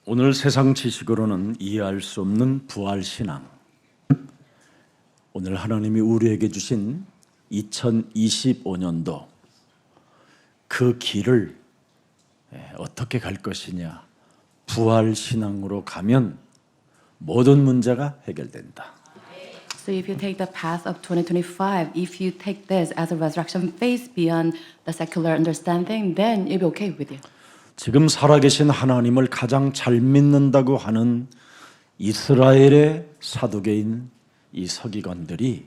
오늘 세상 지식으로는 이해할 수 없는 부활신앙. 오늘 하나님이 우리에게 주신 2025년도 그 길을 어떻게 갈 것이냐. 부활신앙으로 가면 모든 문제가 해결된다. So if you take the path of 2025, if you take this as a resurrection faith beyond the secular understanding, then it'll be okay with you. 지금 살아계신 하나님을 가장 잘 믿는다고 하는 이스라엘의 사두개인 이 서기관들이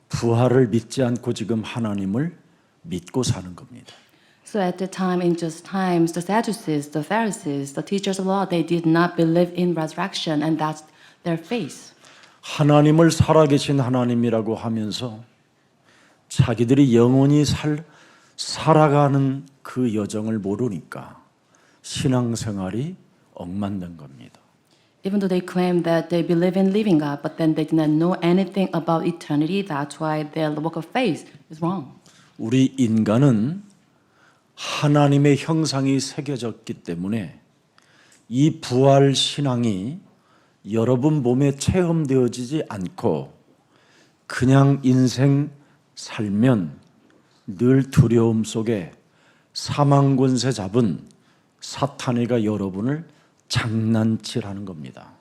부활을 믿지 않고 지금 하나님을 믿고 사는 겁니다. So at the time, in just times, the Sadducees, the Pharisees, the teachers of law, they did not believe in resurrection, and that's their faith. 하나님을 살아계신 하나님이라고 하면서 자기들이 영원히 살아가는 그 여정을 모르니까 신앙생활이 엉망된 겁니다. Even though they claim that they believe in living God, but then they did not know anything about eternity, that's why their walk of faith is wrong. 우리 인간은 하나님의 형상이 새겨졌기 때문에 이 부활 신앙이 여러분 몸에 체험되어지지 않고 그냥 인생 살면 늘 두려움 속에 사망 권세 잡은 사탄이가 여러분을 장난질하는 겁니다.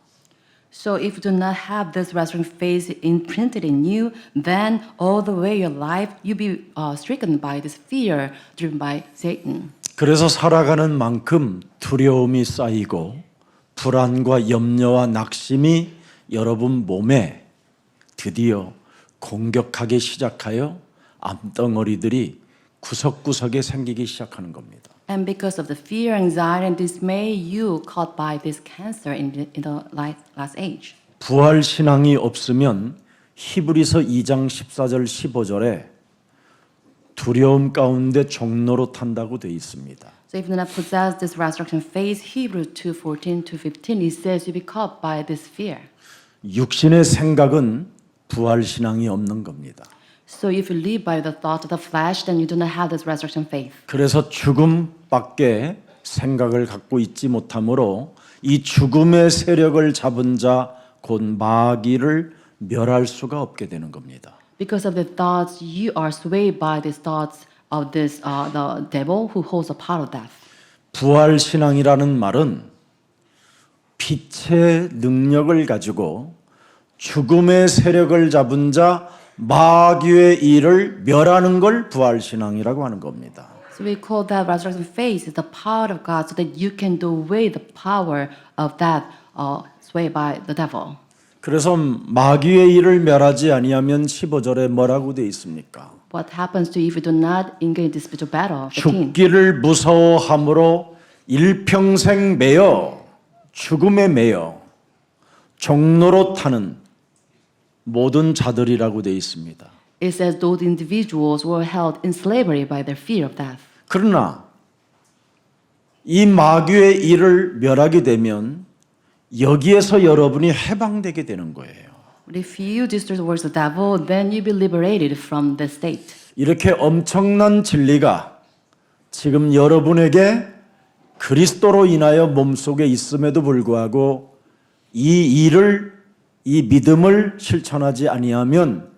So if you do not have this resurrection faith imprinted in you, then all the way your life you'll be stricken by this fear driven by Satan. 그래서 살아가는 만큼 두려움이 쌓이고 불안과 염려와 낙심이 여러분 몸에 드디어 공격하기 시작하여 암덩어리들이 구석구석에 생기기 시작하는 겁니다. And because of the fear, anxiety, and dismay, you caught by this cancer in the last age. 부활 신앙이 없으면 히브리서 2장 14절 15절에 두려움 가운데 종로로 탄다고 되어 있습니다. So if you do not possess this resurrection faith, Hebrews 2:14 to 15, it says you be caught by this fear. 육신의 생각은 부활 신앙이 없는 겁니다. So if you live by the thought of the flesh, then you do not have this resurrection faith. 그래서 죽음밖에 생각을 갖고 있지 못하므로 이 죽음의 세력을 잡은 자 곧 마귀를 멸할 수가 없게 되는 겁니다. Because of the thoughts, you are swayed by these thoughts of this the devil who holds the power of death. 부활 신앙이라는 말은 빛의 능력을 가지고 죽음의 세력을 잡은 자 마귀의 일을 멸하는 걸 부활 신앙이라고 하는 겁니다. So we call that resurrection faith is the power of God, so that you can do away the power of that swayed by the devil. 그래서 마귀의 일을 멸하지 아니하면 15절에 뭐라고 되어 있습니까? What happens to you if you do not engage in this spiritual battle? 15. 죽기를 무서워함으로 일평생 매여 죽음에 매여 종로로 타는 모든 자들이라고 되어 있습니다. It says those individuals were held in slavery by their fear of death. 그러나 이 마귀의 일을 멸하게 되면 여기에서 여러분이 해방되게 되는 거예요. But if you destroy the works of the devil, then you be liberated from the state. 이렇게 엄청난 진리가 지금 여러분에게 그리스도로 인하여 몸속에 있음에도 불구하고 이 믿음을 실천하지 아니하면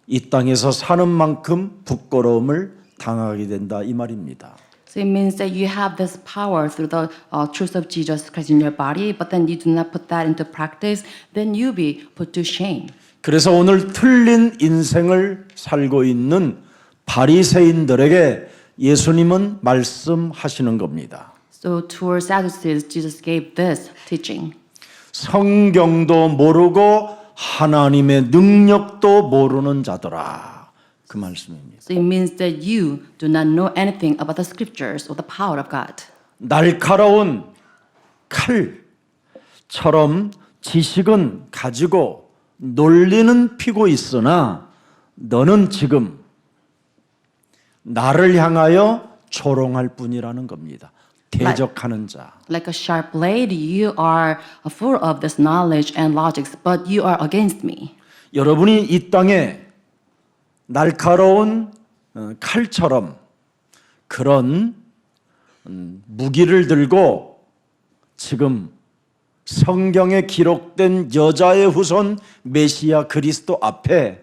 이 땅에서 사는 만큼 부끄러움을 당하게 된다 이 말입니다. So it means that you have this power through the truth of Jesus Christ in your body, but then you do not put that into practice, then you be put to shame. 그래서 오늘 틀린 인생을 살고 있는 바리새인들에게 예수님은 말씀하시는 겁니다. So towards Sadducees, Jesus gave this teaching. 성경도 모르고 하나님의 능력도 모르는 자들아. 그 말씀입니다. So it means that you do not know anything about the scriptures or the power of God. 날카로운 칼처럼 지식은 가지고 논리는 피고 있으나 너는 지금 나를 향하여 조롱할 뿐이라는 겁니다. 대적하는 자. Like a sharp blade, you are full of this knowledge and logics, but you are against me. 여러분이 이 땅에 날카로운 칼처럼 그런 무기를 들고 지금 성경에 기록된 여자의 후손 메시아 그리스도 앞에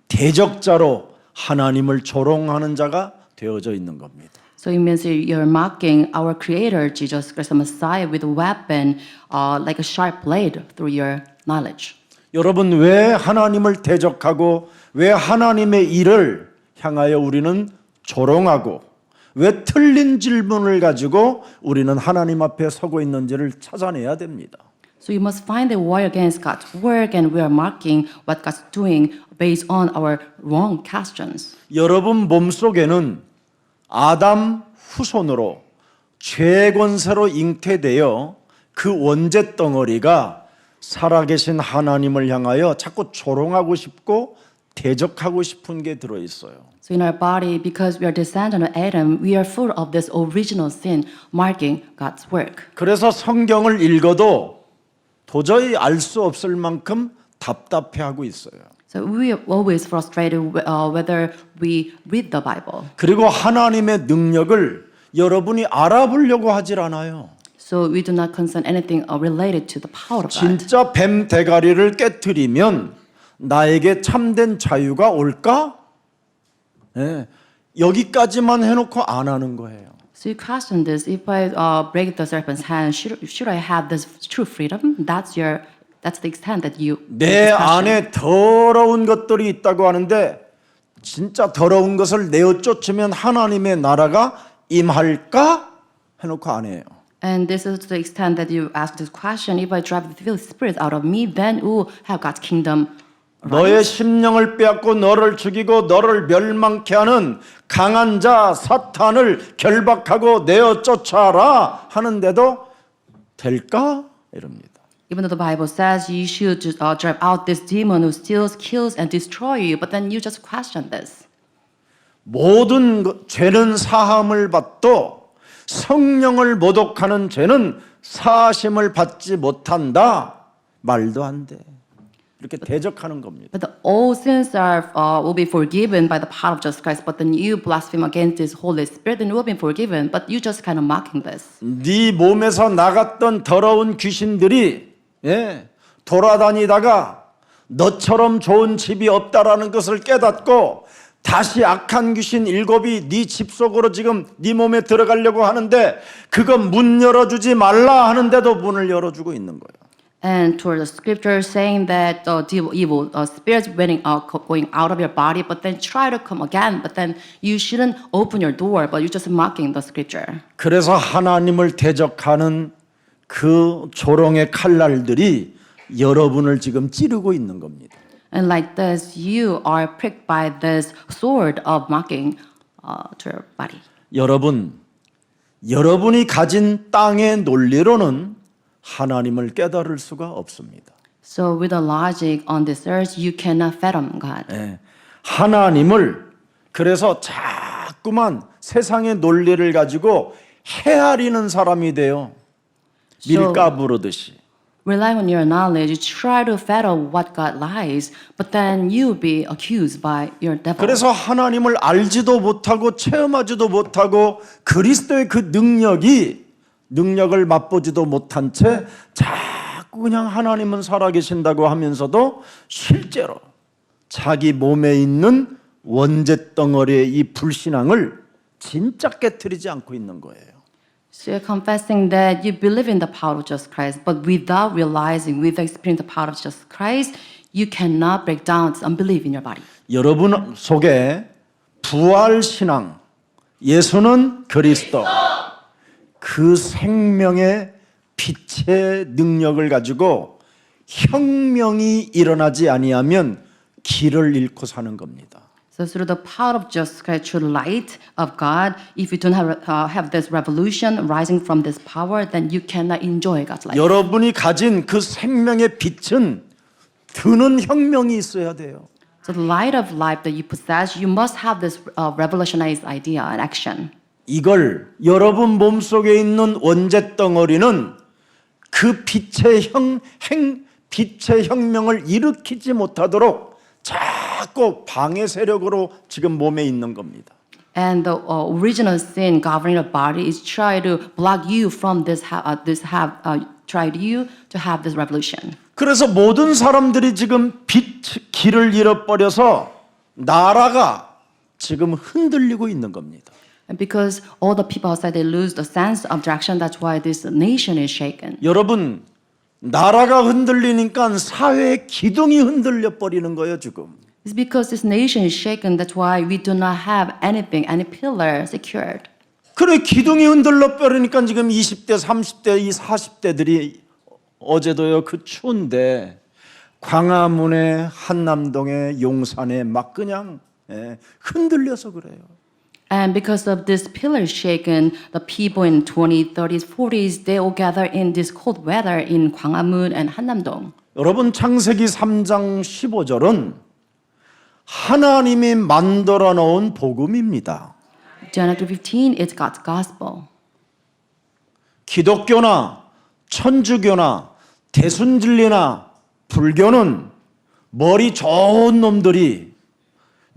대적자로 하나님을 조롱하는 자가 되어져 있는 겁니다. So it means you're mocking our Creator, Jesus Christ, the Messiah, with a weapon like a sharp blade through your knowledge. 여러분, 왜 하나님을 대적하고 왜 하나님의 일을 향하여 우리는 조롱하고 왜 틀린 질문을 가지고 우리는 하나님 앞에 서고 있는지를 찾아내야 됩니다. So you must find the war against God's work, and we are mocking what God's doing based on our wrong questions. 여러분 몸속에는 아담 후손으로 죄의 권세로 잉태되어 그 원죄 덩어리가 살아계신 하나님을 향하여 자꾸 조롱하고 싶고 대적하고 싶은 게 들어있어요. So in our body, because we are descendant of Adam, we are full of this original sin, marking God's work. 그래서 성경을 읽어도 도저히 알 수 없을 만큼 답답해하고 있어요. So we are always frustrated whether we read the Bible. 그리고 하나님의 능력을 여러분이 알아보려고 하질 않아요. So we do not concern anything related to the power of God. 진짜 뱀 대가리를 깨트리면 나에게 참된 자유가 올까? 네, 여기까지만 해놓고 안 하는 거예요. So you question this: if I break the serpent's hand, should I have this true freedom? That's the extent that you. 내 안에 더러운 것들이 있다고 하는데 진짜 더러운 것을 내어 쫓으면 하나님의 나라가 임할까? 해놓고 안 해요. And this is the extent that you ask this question: if I drive the evil spirits out of me, then who have God's kingdom? 너의 심령을 빼앗고 너를 죽이고 너를 멸망케 하는 강한 자 사탄을 결박하고 내어 쫓아라 하는데도 될까? 이럽니다. Even though the Bible says you should drive out this demon who steals, kills, and destroy you, but then you just question this. 모든 죄는 사함을 받도 성령을 모독하는 죄는 사하심을 받지 못한다. 말도 안 돼. 이렇게 대적하는 겁니다. But all sins will be forgiven by the power of Jesus Christ. But then you blaspheme against His Holy Spirit, and you will be forgiven. But you just kind of mocking this. 네 몸에서 나갔던 더러운 귀신들이 돌아다니다가 너처럼 좋은 집이 없다라는 것을 깨닫고 다시 악한 귀신 7이 네 집 속으로 지금 네 몸에 들어가려고 하는데 그건 문 열어주지 말라 하는데도 문을 열어주고 있는 거예요. And toward the scripture saying that evil spirits going out of your body, but then try to come again, but then you shouldn't open your door, but you're just mocking the scripture. 그래서 하나님을 대적하는 그 조롱의 칼날들이 여러분을 지금 찌르고 있는 겁니다. And like this, you are pricked by this sword of mocking to your body. 여러분이 가진 땅의 논리로는 하나님을 깨달을 수가 없습니다. So with the logic on this earth, you cannot fathom God. 하나님을 그래서 자꾸만 세상의 논리를 가지고 헤아리는 사람이 돼요. 밀가 부르듯이. Relying on your knowledge, you try to fathom what God lies, but then you'll be accused by your devil. 그래서 하나님을 알지도 못하고 체험하지도 못하고 그리스도의 그 능력을 맛보지도 못한 채 자꾸 그냥 하나님은 살아계신다고 하면서도 실제로 자기 몸에 있는 원죄 덩어리의 이 불신앙을 진짜 깨트리지 않고 있는 거예요. So you're confessing that you believe in the power of Jesus Christ, but without realizing, without experiencing the power of Jesus Christ, you cannot break down this unbelief in your body. 여러분 속에 부활 신앙, 예수는 그리스도, 그 생명의 빛의 능력을 가지고 혁명이 일어나지 아니하면 길을 잃고 사는 겁니다. So through the power of Jesus Christ, through the light of God, if you don't have this revolution rising from this power, then you cannot enjoy God's light. 여러분이 가진 그 생명의 빛은 드는 혁명이 있어야 돼요. So the light of life that you possess, you must have this revolutionized idea and action. 이걸 여러분 몸속에 있는 원죄 덩어리는 그 빛의 혁명을 일으키지 못하도록 자꾸 방해 세력으로 지금 몸에 있는 겁니다. And the original sin governing the body is try to block you from try you to have this revolution. 그래서 모든 사람들이 지금 길을 잃어버려서 나라가 지금 흔들리고 있는 겁니다. And because all the people outside they lose the sense of direction, that's why this nation is shaken. 여러분, 나라가 흔들리니까 사회의 기둥이 흔들려 버리는 거예요, 지금. It's because this nation is shaken. That's why we do not have anything, any pillar secured. 그래 기둥이 흔들려 버리니까 지금 20대, 30대, 이 40대들이 어제도요 그 추운데 광화문에 한남동에 용산에 막 그냥 흔들려서 그래요. And because of this pillar shaken, the people in 20s, 30s, 40s, they all gather in this cold weather in Gwanghwamun and Hannamdong. 여러분 창세기 3장 15절은 하나님이 만들어 놓은 복음입니다. Genesis 15 is God's gospel. 기독교나 천주교나 대순진리나 불교는 머리 좋은 놈들이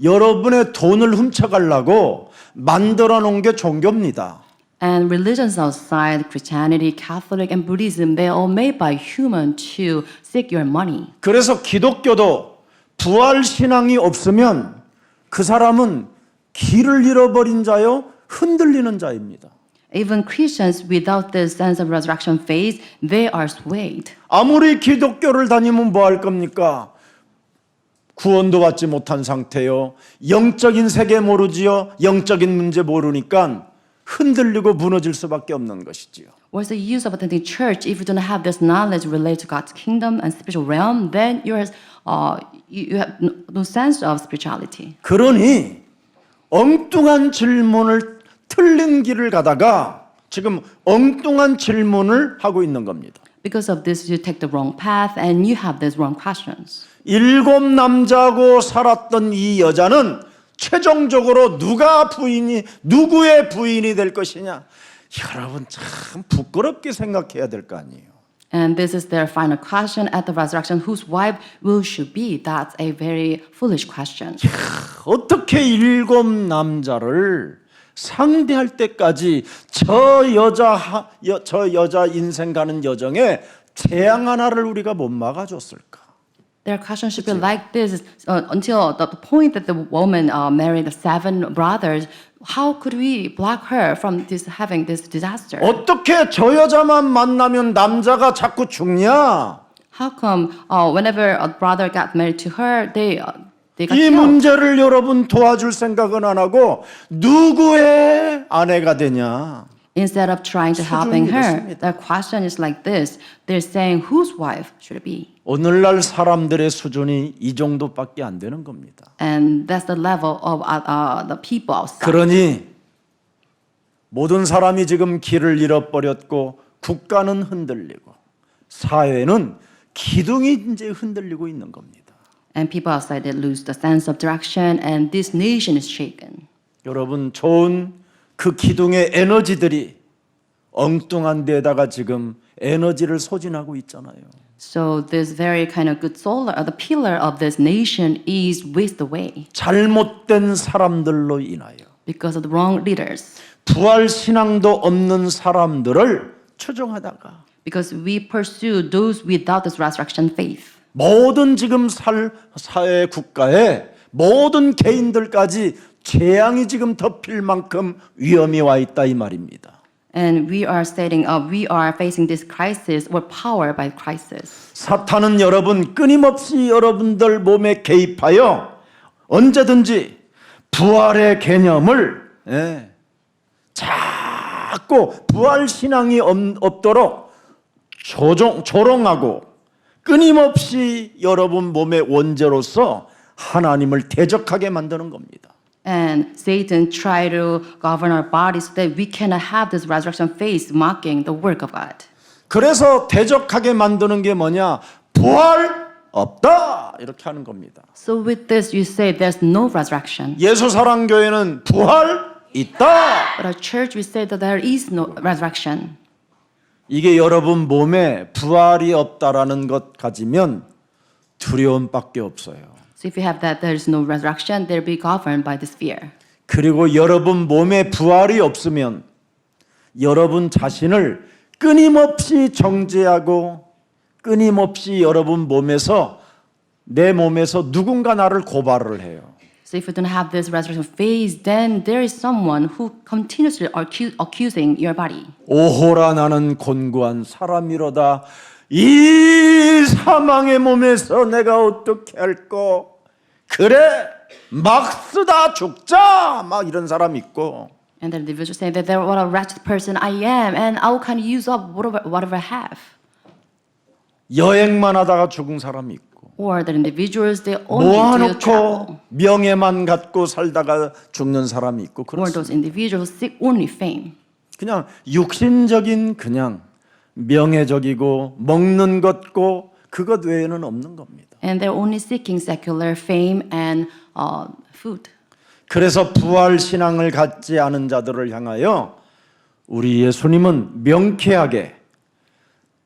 여러분의 돈을 훔쳐가려고 만들어 놓은 게 종교입니다. And religions outside Christianity, Catholic, and Buddhism, they're all made by human to seek your money. 그래서 기독교도 부활 신앙이 없으면 그 사람은 길을 잃어버린 자요, 흔들리는 자입니다. Even Christians without this sense of resurrection faith, they are swayed. 아무리 기독교를 다니면 뭐 할 겁니까? 구원도 받지 못한 상태요. 영적인 세계 모르지요. 영적인 문제 모르니까 흔들리고 무너질 수밖에 없는 것이지요. What's the use of attending church if you don't have this knowledge related to God's kingdom and spiritual realm? Then you have no sense of spirituality. 그러니 엉뚱한 질문을 틀린 길을 가다가 지금 엉뚱한 질문을 하고 있는 겁니다. Because of this, you take the wrong path and you have these wrong questions. 7 남자고 살았던 이 여자는 최종적으로 누구의 부인이 될 것이냐? 여러분 참 부끄럽게 생각해야 될 거 아니에요. And this is their final question at the resurrection. Whose wife will she be? That's a very foolish question. 어떻게 7 남자를 상대할 때까지 저 여자 인생 가는 여정에 재앙 하나를 우리가 못 막아줬을까? Their question should be like this until the point that the woman married the 7 brothers. How could we block her from having this disaster? 어떻게 저 여자만 만나면 남자가 자꾸 죽냐? How come whenever a brother got married to her, they got 이 killed? 문제를 여러분 도와줄 생각은 안 하고 누구의 아내가 되냐? Instead of trying to helping 수준이 her, 이렇습니다. their question is like this. They're saying, whose wife should it be? 오늘날 사람들의 수준이 이 정도밖에 안 되는 겁니다. And that's the level of the people outside. 그러니 모든 사람이 지금 길을 잃어버렸고 국가는 흔들리고 사회는 기둥이 이제 흔들리고 있는 겁니다. And people outside they lose the sense of direction, and this nation is shaken. 여러분 좋은 그 기둥의 에너지들이 엉뚱한 데다가 지금 에너지를 소진하고 있잖아요. So this very kind of good solar, the pillar of this nation is whisked away 잘못된 사람들로 인하여 because of the wrong leaders. 부활 신앙도 없는 사람들을 추종하다가 Because we pursue those without this resurrection faith. 모든 지금 사회 국가에 모든 개인들까지 재앙이 지금 덮일 만큼 위험이 와 있다 이 말입니다. And we are stating, we are facing this crisis or power by crisis. 사탄은 여러분 끊임없이 여러분들 몸에 개입하여 언제든지 부활의 개념을 자꾸 부활 신앙이 없도록 조롱하고 끊임없이 여러분 몸의 원죄로서 하나님을 대적하게 만드는 겁니다. And Satan tried to govern our bodies so that we cannot have this resurrection faith mocking the work of God. 그래서 대적하게 만드는 게 뭐냐? 부활 없다 이렇게 하는 겁니다. So with this you say there's no resurrection. 예수사랑교회는 부활 있다. But our church we say that there is no resurrection. 이게 여러분 몸에 부활이 없다라는 것 가지면 두려움밖에 없어요. So if you have that there is no resurrection, they'll be governed by this fear. 그리고 여러분 몸에 부활이 없으면 여러분 자신을 끊임없이 정죄하고 끊임없이 여러분 몸에서 내 몸에서 누군가 나를 고발을 해요. So if you don't have this resurrection phase, then there is someone who continuously accusing your body. 오호라 나는 곤고한 사람이로다. 이 사망의 몸에서 내가 어떻게 할꼬? 그래 막 쓰다 죽자 막 이런 사람 있고 And the individual saying that what a wretched person I am, and how can use up whatever I have. 여행만 하다가 죽은 사람이 있고 Or the individuals they only do travel. 모아놓고 명예만 갖고 살다가 죽는 사람이 있고 Or 그렇습니다. those individuals seek only fame. 그냥 육신적인 그냥 명예적이고 먹는 것고 그것 외에는 없는 겁니다. And they're only seeking secular fame and food. 그래서 부활 신앙을 갖지 않은 자들을 향하여 우리 예수님은 명쾌하게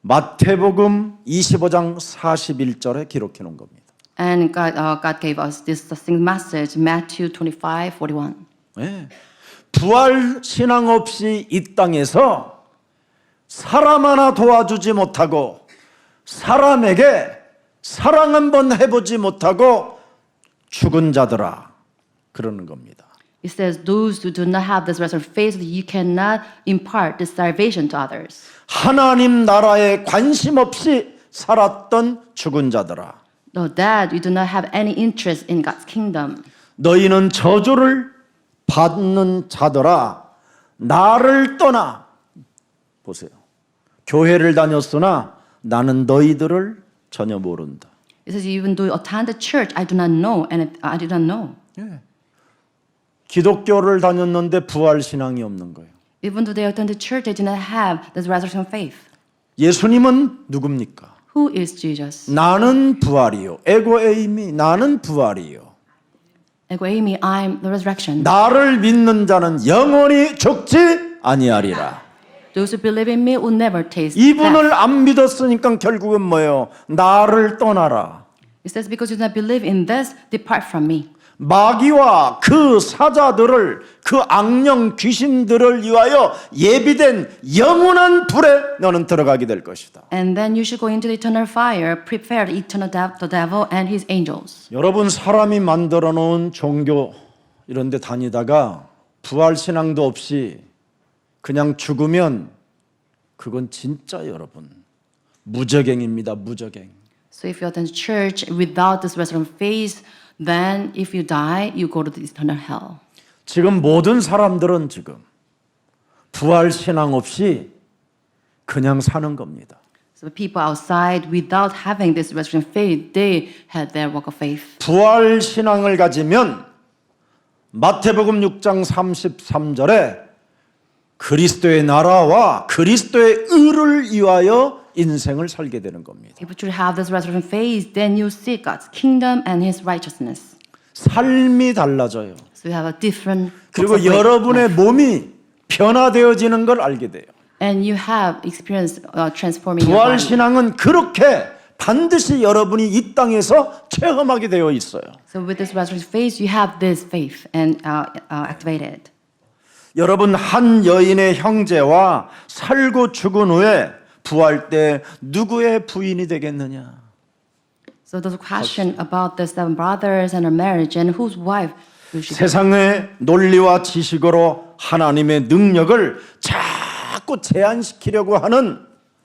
마태복음 25장 41절에 기록해 놓은 겁니다. And God gave us this succinct message, Matthew 25:41. 네. 부활 신앙 없이 이 땅에서 사람 하나 도와주지 못하고 사람에게 사랑 한번 해보지 못하고 죽은 자들아 그러는 겁니다. It says, those who do not have this resurrection phase, you cannot impart this salvation to others. 하나님 나라에 관심 없이 살았던 죽은 자들아 Though that you do not have any interest in God's kingdom. 너희는 저주를 받는 자들아 나를 떠나 보세요. 교회를 다녔으나 나는 너희들을 전혀 모른다. It says, even though you attend the church, I do not know, and I did not know. 예. 기독교를 다녔는데 부활 신앙이 없는 거예요. Even though they attend the church, they do not have this resurrection faith. 예수님은 누굽니까? Who is Jesus? 나는 부활이요. 에고 에이미 나는 부활이요. Ego eimi, I'm the resurrection. 나를 믿는 자는 영원히 죽지 아니하리라. Those who believe in me will never taste 이분을 death. 안 믿었으니까 결국은 뭐예요? 나를 떠나라. It says, because you do not believe in this, depart from me. 마귀와 그 사자들을 그 악령 귀신들을 위하여 예비된 영원한 불에 너는 들어가게 될 것이다. And then you should go into the eternal fire, prepared eternal the devil and his angels. 여러분 사람이 만들어 놓은 종교 이런 데 다니다가 부활 신앙도 없이 그냥 죽으면 그건 진짜 여러분 무저갱입니다. 무저갱. So if you attend church without this resurrection phase, then if you die, you go to the eternal hell. 지금 모든 사람들은 지금 부활 신앙 없이 그냥 사는 겁니다. So the people outside, without having this resurrection faith, they had their walk of faith. 부활 신앙을 가지면 마태복음 6장 33절에 그리스도의 나라와 그리스도의 의를 위하여 인생을 살게 되는 겁니다. If you truly have this resurrection phase, then you seek God's kingdom and His righteousness. 삶이 달라져요. So you have a different. 그리고 walk of 여러분의 life. 몸이 변화되어지는 걸 알게 돼요. And you have experienced transforming your 부활 body. 신앙은 그렇게 반드시 여러분이 이 땅에서 체험하게 되어 있어요. So with this resurrection phase, you have this faith and activated. 여러분 한 여인의 형제와 살고 죽은 후에 부활 때 누구의 부인이 되겠느냐? So there's a question about the seven brothers and their marriage and whose wife will she be? 세상의 논리와 지식으로 하나님의 능력을 자꾸 제한시키려고 하는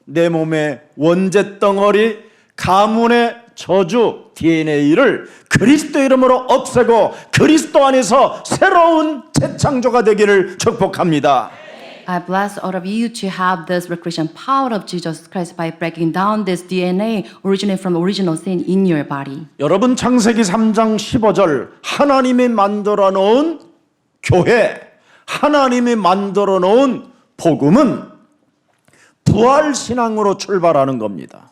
내 몸의 원죄 덩어리 가문의 저주 DNA를 그리스도 이름으로 없애고 그리스도 안에서 새로운 재창조가 되기를 축복합니다. I bless all of you to have this recreation power of Jesus Christ by breaking down this DNA originating from original sin in your body. 여러분 창세기 3장 15절 하나님이 만들어 놓은 교회, 하나님이 만들어 놓은 복음은 부활 신앙으로 출발하는 겁니다.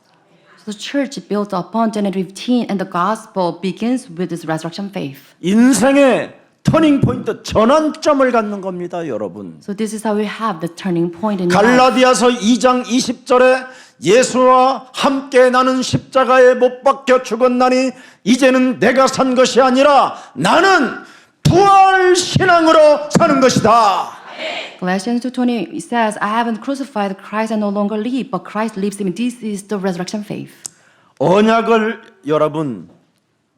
So the church built upon Genesis 15 and the gospel begins with this resurrection faith. 인생의 터닝 포인트 전환점을 갖는 겁니다, 여러분. So this is how we have the turning point in your life. 갈라디아서 2장 20절에 예수와 함께 나는 십자가에 못 박혀 죽었나니 이제는 내가 산 것이 아니라 나는 부활 신앙으로 사는 것이다. Galatians 2:20 says, I haven't crucified Christ, I no longer live, but Christ lives in me. This is the resurrection faith. 언약을 여러분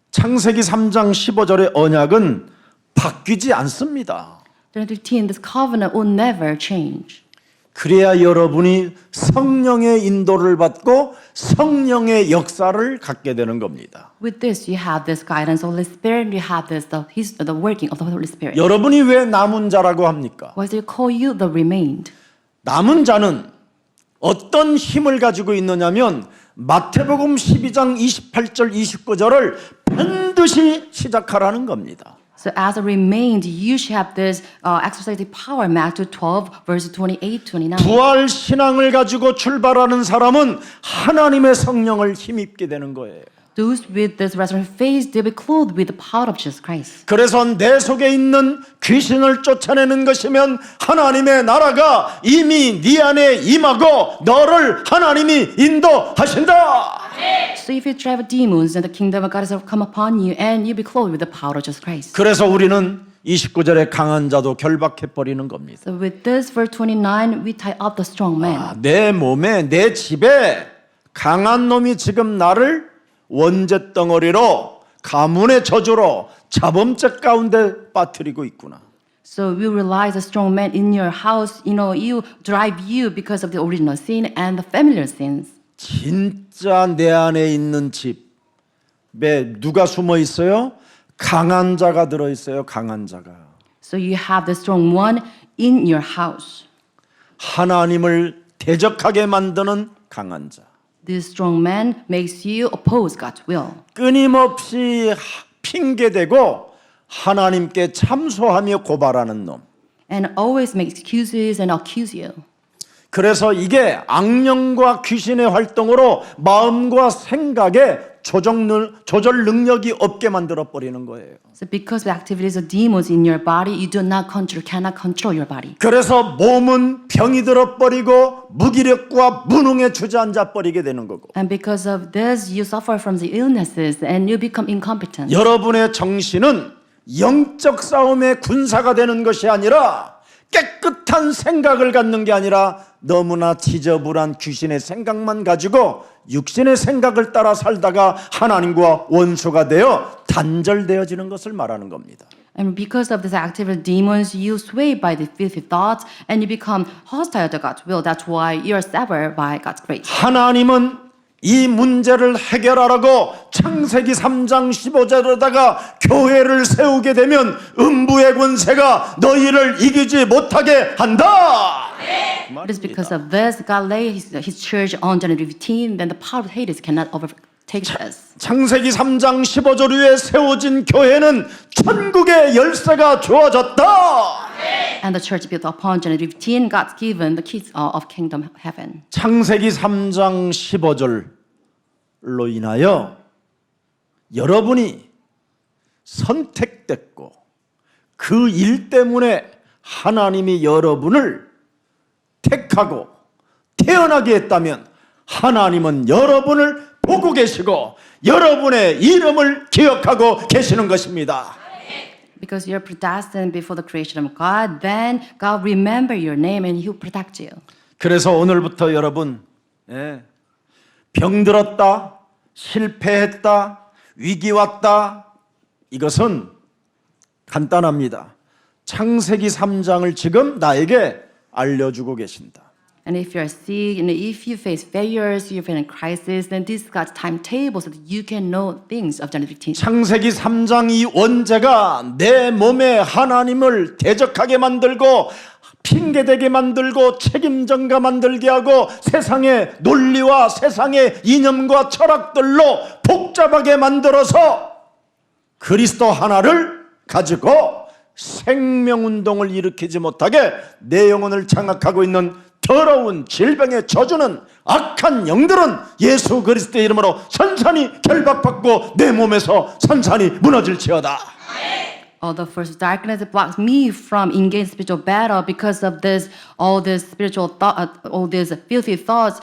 창세기 3장 15절의 언약은 바뀌지 않습니다. Genesis 15, this covenant will never change. 그래야 여러분이 성령의 인도를 받고 성령의 역사를 갖게 되는 겁니다. With this, you have this guidance of the Holy Spirit, you have this, the working of the Holy Spirit. 여러분이 왜 남은 자라고 합니까? Why do you call you the remained? 남은 자는 어떤 힘을 가지고 있느냐면 마태복음 12장 28절 29절을 반드시 시작하라는 겁니다. So as a remained, you should have this exercising power. Matthew 12, verse 28, 29. 부활 신앙을 가지고 출발하는 사람은 하나님의 성령을 힘입게 되는 거예요. Those with this resurrection faith, they will be clothed with the power of Jesus Christ. 그래서 내 속에 있는 귀신을 쫓아내는 것이면 하나님의 나라가 이미 네 안에 임하고 너를 하나님이 인도하신다. So if you drive demons, then the kingdom of God has come upon you, and you be clothed with the power of Jesus Christ. 그래서 우리는 29절에 강한 자도 결박해 버리는 겁니다. So with this, verse 29, we tie up the strong man. 내 몸에 내 집에 강한 놈이 지금 나를 원죄 덩어리로 가문의 저주로 자범죄 가운데 빠뜨리고 있구나. So we realize the strong man in your house, you drive you because of the original sin and the familiar sins. 진짜 내 안에 있는 집에 누가 숨어 있어요? 강한 자가 들어 있어요. 강한 자가. So you have the strong one in your house. 하나님을 대적하게 만드는 강한 자. This strong man makes you oppose God's will. 끊임없이 핑계대고 하나님께 참소하며 고발하는 놈. And always make excuses and accuse you. 그래서 이게 악령과 귀신의 활동으로 마음과 생각에 조절 능력이 없게 만들어 버리는 거예요. So because of the activities of demons in your body, you cannot control your body. 그래서 몸은 병이 들어 버리고 무기력과 무능에 주저앉아 버리게 되는 거고. And because of this, you suffer from the illnesses and you become incompetent. 여러분의 정신은 영적 싸움의 군사가 되는 것이 아니라 깨끗한 생각을 갖는 게 아니라 너무나 지저분한 귀신의 생각만 가지고 육신의 생각을 따라 살다가 하나님과 원수가 되어 단절되어지는 것을 말하는 겁니다. And because of this activity of demons, you sway by the filthy thoughts and you become hostile to God's will. That's why you are severed by God's grace. 하나님은 이 문제를 해결하라고 창세기 3장 15절에다가 교회를 세우게 되면 음부의 권세가 너희를 이기지 못하게 한다. It is because of this God laid his church on January 15, then the power of Hades cannot overtake us. 창세기 3장 15절 위에 세워진 교회는 천국의 열쇠가 주어졌다. And the church built upon January 15, God's given the keys of kingdom heaven. 창세기 3장 15절로 인하여 여러분이 선택됐고 그 일 때문에 하나님이 여러분을 택하고 태어나게 했다면 하나님은 여러분을 보고 계시고 여러분의 이름을 기억하고 계시는 것입니다. Because you're predestined before the creation of God, then God remember your name and He will protect you. 그래서 오늘부터 여러분 병들었다, 실패했다, 위기 왔다 이것은 간단합니다. 창세기 3장을 지금 나에게 알려주고 계신다. And if you're sick, and if you face failures, you're in crisis, then this is God's timetable so that you can know things of January 15. 창세기 3장 이 원죄가 내 몸에 하나님을 대적하게 만들고 핑계대게 만들고 책임전가 만들게 하고 세상의 논리와 세상의 이념과 철학들로 복잡하게 만들어서 그리스도 하나를 가지고 생명운동을 일으키지 못하게 내 영혼을 장악하고 있는 더러운 질병의 저주는 악한 영들은 예수 그리스도의 이름으로 산산이 결박받고 내 몸에서 산산이 무너질지어다. The first darkness blocks me from engaging spiritual battle because of this, all these spiritual thought, all these filthy thoughts,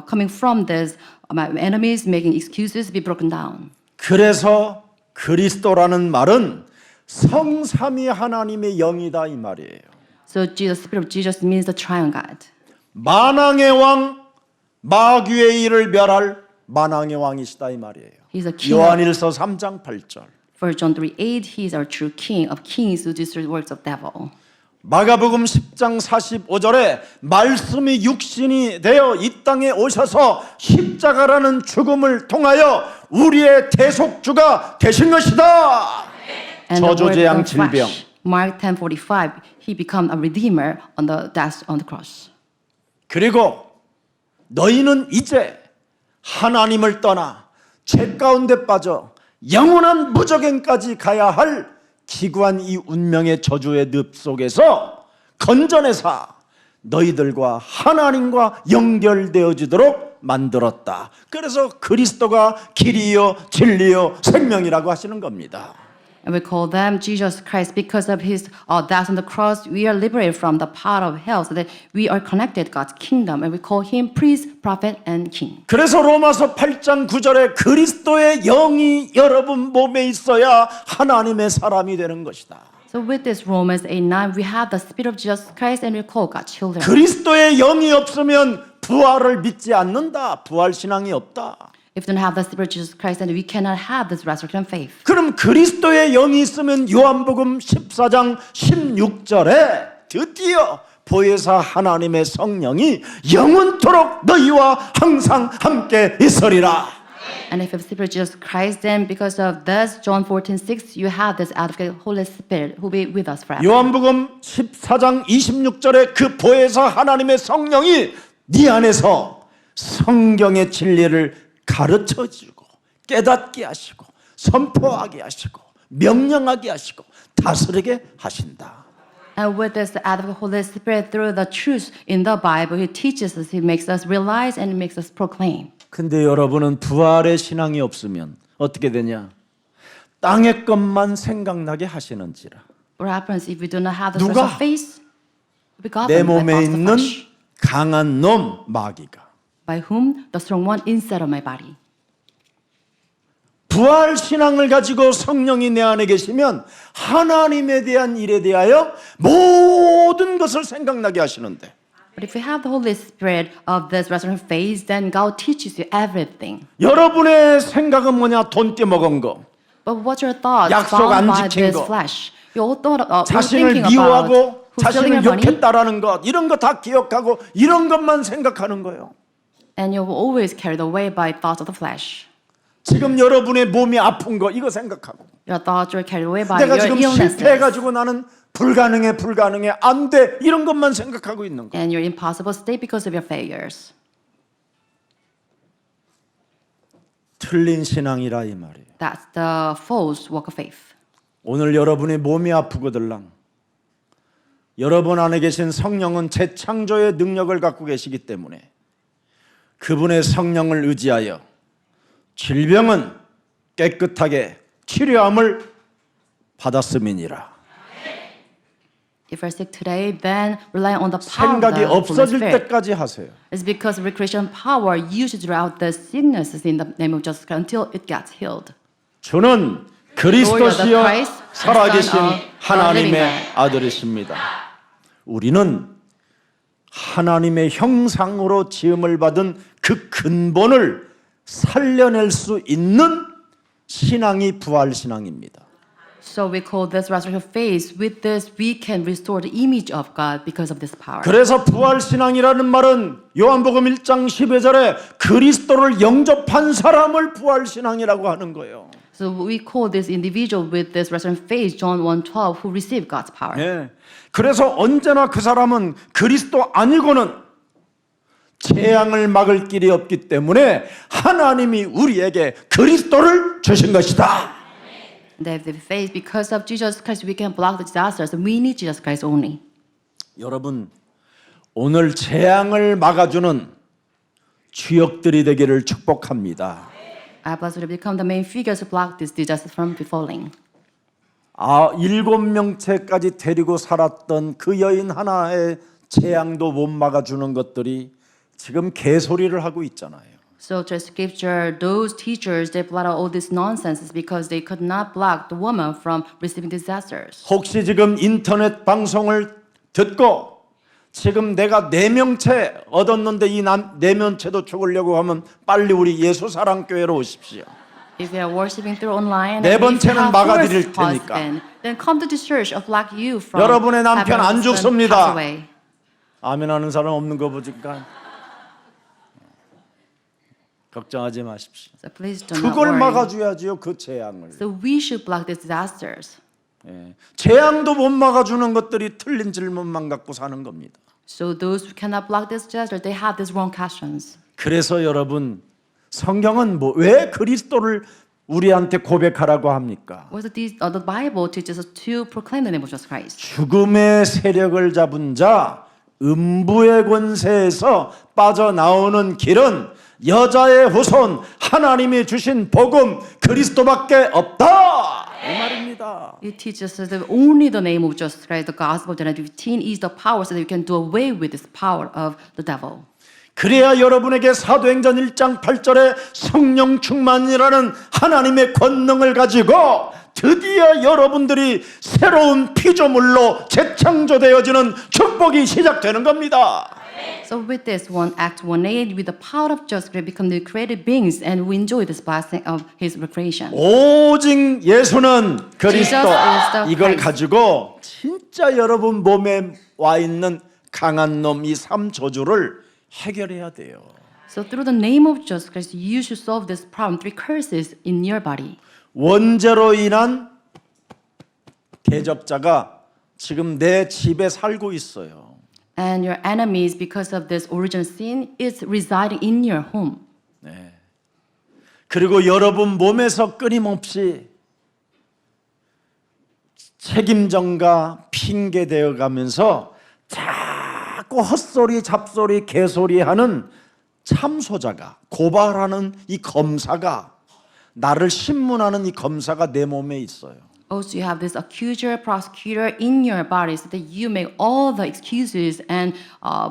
coming from this, my enemies making excuses be broken down. 그래서 그리스도라는 말은 성삼위 하나님의 영이다 이 말이에요. So the Spirit of Jesus means the triune God. 만왕의 왕 마귀의 일을 멸할 만왕의 왕이시다 이 말이에요. He's a king. 요한일서 3장 8절. For John 3:8, He is our true King of kings who destroys the works of devil. 마가복음 10장 45절에 말씀이 육신이 되어 이 땅에 오셔서 십자가라는 죽음을 통하여 우리의 대속주가 되신 것이다. And the word 저주재앙 became 질병. flesh. Mark 10:45, He became a redeemer on the death on the cross. 그리고 너희는 이제 하나님을 떠나 죄 가운데 빠져 영원한 무저갱까지 가야 할 기구한 이 운명의 저주의 늪 속에서 건져내사 너희들과 하나님과 연결되어지도록 만들었다. 그래서 그리스도가 길이요 진리요 생명이라고 하시는 겁니다. And we call them Jesus Christ because of His death on the cross. We are liberated from the power of hell, so that we are connected to God's kingdom, and we call Him priest, prophet, and king. 그래서 로마서 8장 9절에 그리스도의 영이 여러분 몸에 있어야 하나님의 사람이 되는 것이다. So with this Romans 8:9, we have the Spirit of Jesus Christ, and we call God children. 그리스도의 영이 없으면 부활을 믿지 않는다. 부활 신앙이 없다. If we don't have the Spirit of Jesus Christ, then we cannot have this resurrection faith. 그럼 그리스도의 영이 있으면 요한복음 14장 16절에 드디어 보혜사 하나님의 성령이 영원토록 너희와 항상 함께 있으리라. And if you have the Spirit of Jesus Christ, then because of this, John 14:6, you have this advocate, Holy Spirit, who will be with us forever. 요한복음 14장 26절에 그 보혜사 하나님의 성령이 네 안에서 성경의 진리를 가르쳐 주고 깨닫게 하시고 선포하게 하시고 명령하게 하시고 다스리게 하신다. And with this, the advocate, Holy Spirit, through the truth in the Bible, He teaches us, He makes us realize, and makes us proclaim. 근데 여러분은 부활의 신앙이 없으면 어떻게 되냐? 땅의 것만 생각나게 하시는지라. What happens if we do not have the 누가? sense of faith? We got 내 them by 몸에 thoughts of 있는 flesh. 강한 놈 마귀가 By whom? The strong one inside of my body. 부활 신앙을 가지고 성령이 내 안에 계시면 하나님에 대한 일에 대하여 모든 것을 생각나게 하시는데 But if you have the Holy Spirit of this resurrection phase, then God teaches you everything. 여러분의 생각은 뭐냐? 돈 떼먹은 거, But what's your thoughts 약속 bound 안 by 지킨 this 거, flesh? You're 자신을 thinking about 미워하고 who's stealing 자신을 your money, 욕했다라는 것, 이런 거 다 기억하고 이런 것만 생각하는 거예요. and you're always carried away by thoughts of the flesh. 지금 여러분의 몸이 아픈 거 이거 생각하고 Your thoughts are carried away by 내가 your 지금 illnesses. 실패해가지고 나는 불가능해 안 돼 이런 것만 생각하고 있는 거. And your impossible state because of your failures. 틀린 신앙이라 이 말이에요. That's the false walk of faith. 오늘 여러분의 몸이 아프거들랑 여러분 안에 계신 성령은 재창조의 능력을 갖고 계시기 때문에 그분의 성령을 의지하여 질병은 깨끗하게 치료함을 받았음이니라. If you're sick today, then rely on the power of 생각이 the Holy 없어질 Spirit. 때까지 하세요. It's because recreation power used throughout the sicknesses in the name of Jesus Christ until it gets healed. 주는 그리스도시요 Christ, 살아계신 Son of the 하나님의 living God. 아들이십니다. 우리는 하나님의 형상으로 지음을 받은 그 근본을 살려낼 수 있는 신앙이 부활 신앙입니다. So we call this resurrection phase. With this, we can restore the image of God because of this power. 그래서 부활 신앙이라는 말은 요한복음 1장 12절에 그리스도를 영접한 사람을 부활 신앙이라고 하는 거예요. So we call this individual with this resurrection phase, John 1:12, who received God's power. 예. 그래서 언제나 그 사람은 그리스도 아니고는 재앙을 막을 길이 없기 때문에 하나님이 우리에게 그리스도를 주신 것이다. That the faith, because of Jesus Christ, we can block the disasters. We need Jesus Christ only. 여러분, 오늘 재앙을 막아주는 주역들이 되기를 축복합니다. I bless you to become the main figures to block this disaster from befalling. 7명째까지 데리고 살았던 그 여인 하나의 재앙도 못 막아주는 것들이 지금 개소리를 하고 있잖아요. So to scripture, those teachers they brought out all this nonsense is because they could not block the woman from receiving disasters. 혹시 지금 인터넷 방송을 듣고 지금 내가 내명체 얻었는데 이 내명체도 죽으려고 하면 빨리 우리 예수사랑교회로 오십시오. If you are worshiping through online, 네 and if you 번째는 have 막아드릴 first husband, then come to the church of block you from 여러분의 having 남편 your 안 husband 죽습니다. pass away. 아멘하는 사람 없는 거 보니까 걱정하지 마십시오. So please do not 그걸 worry. 막아줘야지요. 그 재앙을. So we should block these disasters. 예. 재앙도 못 막아주는 것들이 틀린 질문만 갖고 사는 겁니다. So those who cannot block this disaster, they have these wrong questions. 그래서 여러분 성경은 왜 그리스도를 우리한테 고백하라고 합니까? What the Bible teaches us to proclaim the name of Jesus Christ. 죽음의 세력을 잡은 자, 음부의 권세에서 빠져나오는 길은 여자의 후손, 하나님이 주신 복음 그리스도밖에 없다. 이 말입니다. It teaches us that only the name of Jesus Christ, the gospel of John 15, is the power so that we can do away with this power of the devil. 그래야 여러분에게 사도행전 1장 8절에 성령 충만이라는 하나님의 권능을 가지고 드디어 여러분들이 새로운 피조물로 재창조되어지는 축복이 시작되는 겁니다. So with this one, Act 1:8, with the power of Jesus Christ, become the created beings, and we enjoy this blessing of His recreation. 오직 예수는 그리스도 Jesus is the 이걸 Christ. 가지고 진짜 여러분 몸에 와 있는 강한 놈 이 3저주를 해결해야 돼요. So through the name of Jesus Christ, you should solve this problem, 3 curses in your body. 원죄로 인한 대접자가 지금 내 집에 살고 있어요. And your enemies, because of this original sin, is residing in your home. 그리고 여러분 몸에서 끊임없이 책임전가 핑계대어 가면서 자꾸 헛소리 잡소리 개소리 하는 참소자가 고발하는 이 검사가 나를 신문하는 이 검사가 내 몸에 있어요. Also, you have this accuser, prosecutor in your body so that you make all the excuses and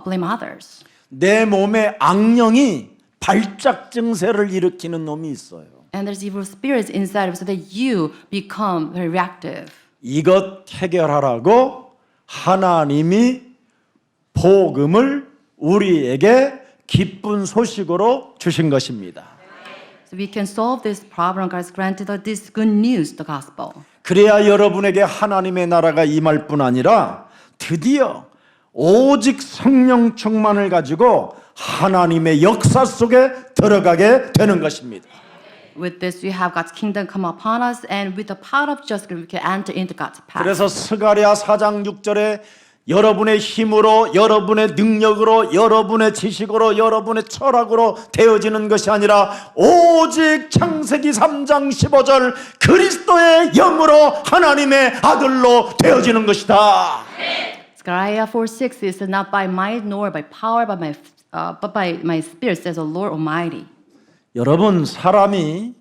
blame others. 내 몸에 악령이 발작 증세를 일으키는 놈이 있어요. And there's evil spirits inside of you so that you become very reactive. 이것 해결하라고 하나님이 복음을 우리에게 기쁜 소식으로 주신 것입니다. So we can solve this problem. God has granted us this good news, the gospel. 그래야 여러분에게 하나님의 나라가 임할 뿐 아니라 드디어 오직 성령 충만을 가지고 하나님의 역사 속에 들어가게 되는 것입니다. With this, we have God's kingdom come upon us, and with the power of justice, we can enter into God's path. 그래서 스가랴 4장 6절에 여러분의 힘으로, 여러분의 능력으로, 여러분의 지식으로, 여러분의 철학으로 되어지는 것이 아니라 오직 창세기 3장 15절 그리스도의 영으로 하나님의 아들로 되어지는 것이다. Zechariah 4:6 is not by might nor by power, but by my spirit, says the Lord Almighty. 여러분 사람이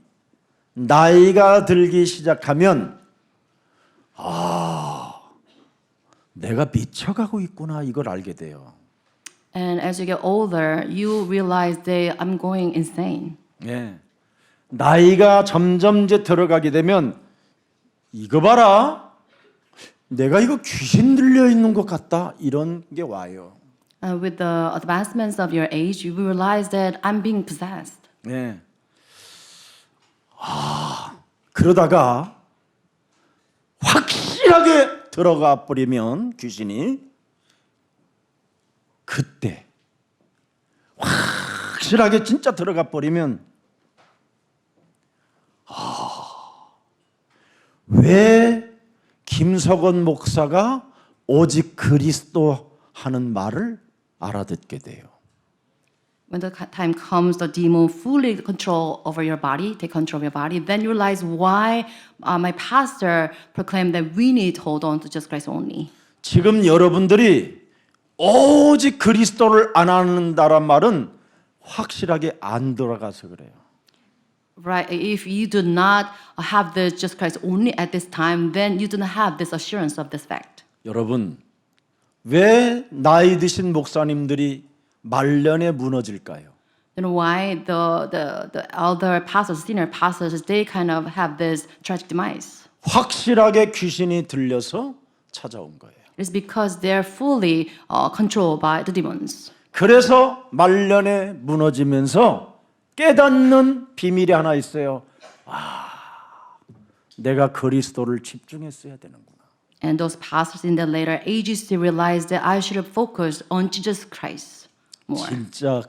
나이가 들기 시작하면 내가 미쳐가고 있구나 이걸 알게 돼요. And as you get older, you realize that I'm going insane. 예. 나이가 점점 이제 들어가게 되면 이거 봐라. 내가 이거 귀신 들려 있는 것 같다. 이런 게 와요. With the advancements of your age, you realize that I'm being possessed. 예. 그러다가 확실하게 들어가 버리면 귀신이 그때 확실하게 진짜 들어가 버리면 왜 김석원 목사가 오직 그리스도 하는 말을 알아듣게 돼요. When the time comes, the demon fully control over your body, take control of your body, then you realize why my pastor proclaimed that we need to hold on to Jesus Christ only. 지금 여러분들이 오직 그리스도를 안 한다란 말은 확실하게 안 돌아가서 그래요. Right? If you do not have the Jesus Christ only at this time, then you do not have this assurance of this fact. 여러분, 왜 나이 드신 목사님들이 말년에 무너질까요? Then why the other pastors, senior pastors, they kind of have this tragic demise? 확실하게 귀신이 들려서 찾아온 거예요. It's because they're fully controlled by the demons. 그래서 말년에 무너지면서 깨닫는 비밀이 하나 있어요. 내가 그리스도를 집중했어야 되는구나. And those pastors in the later ages, they realized that I should have focused on Jesus Christ more. 진짜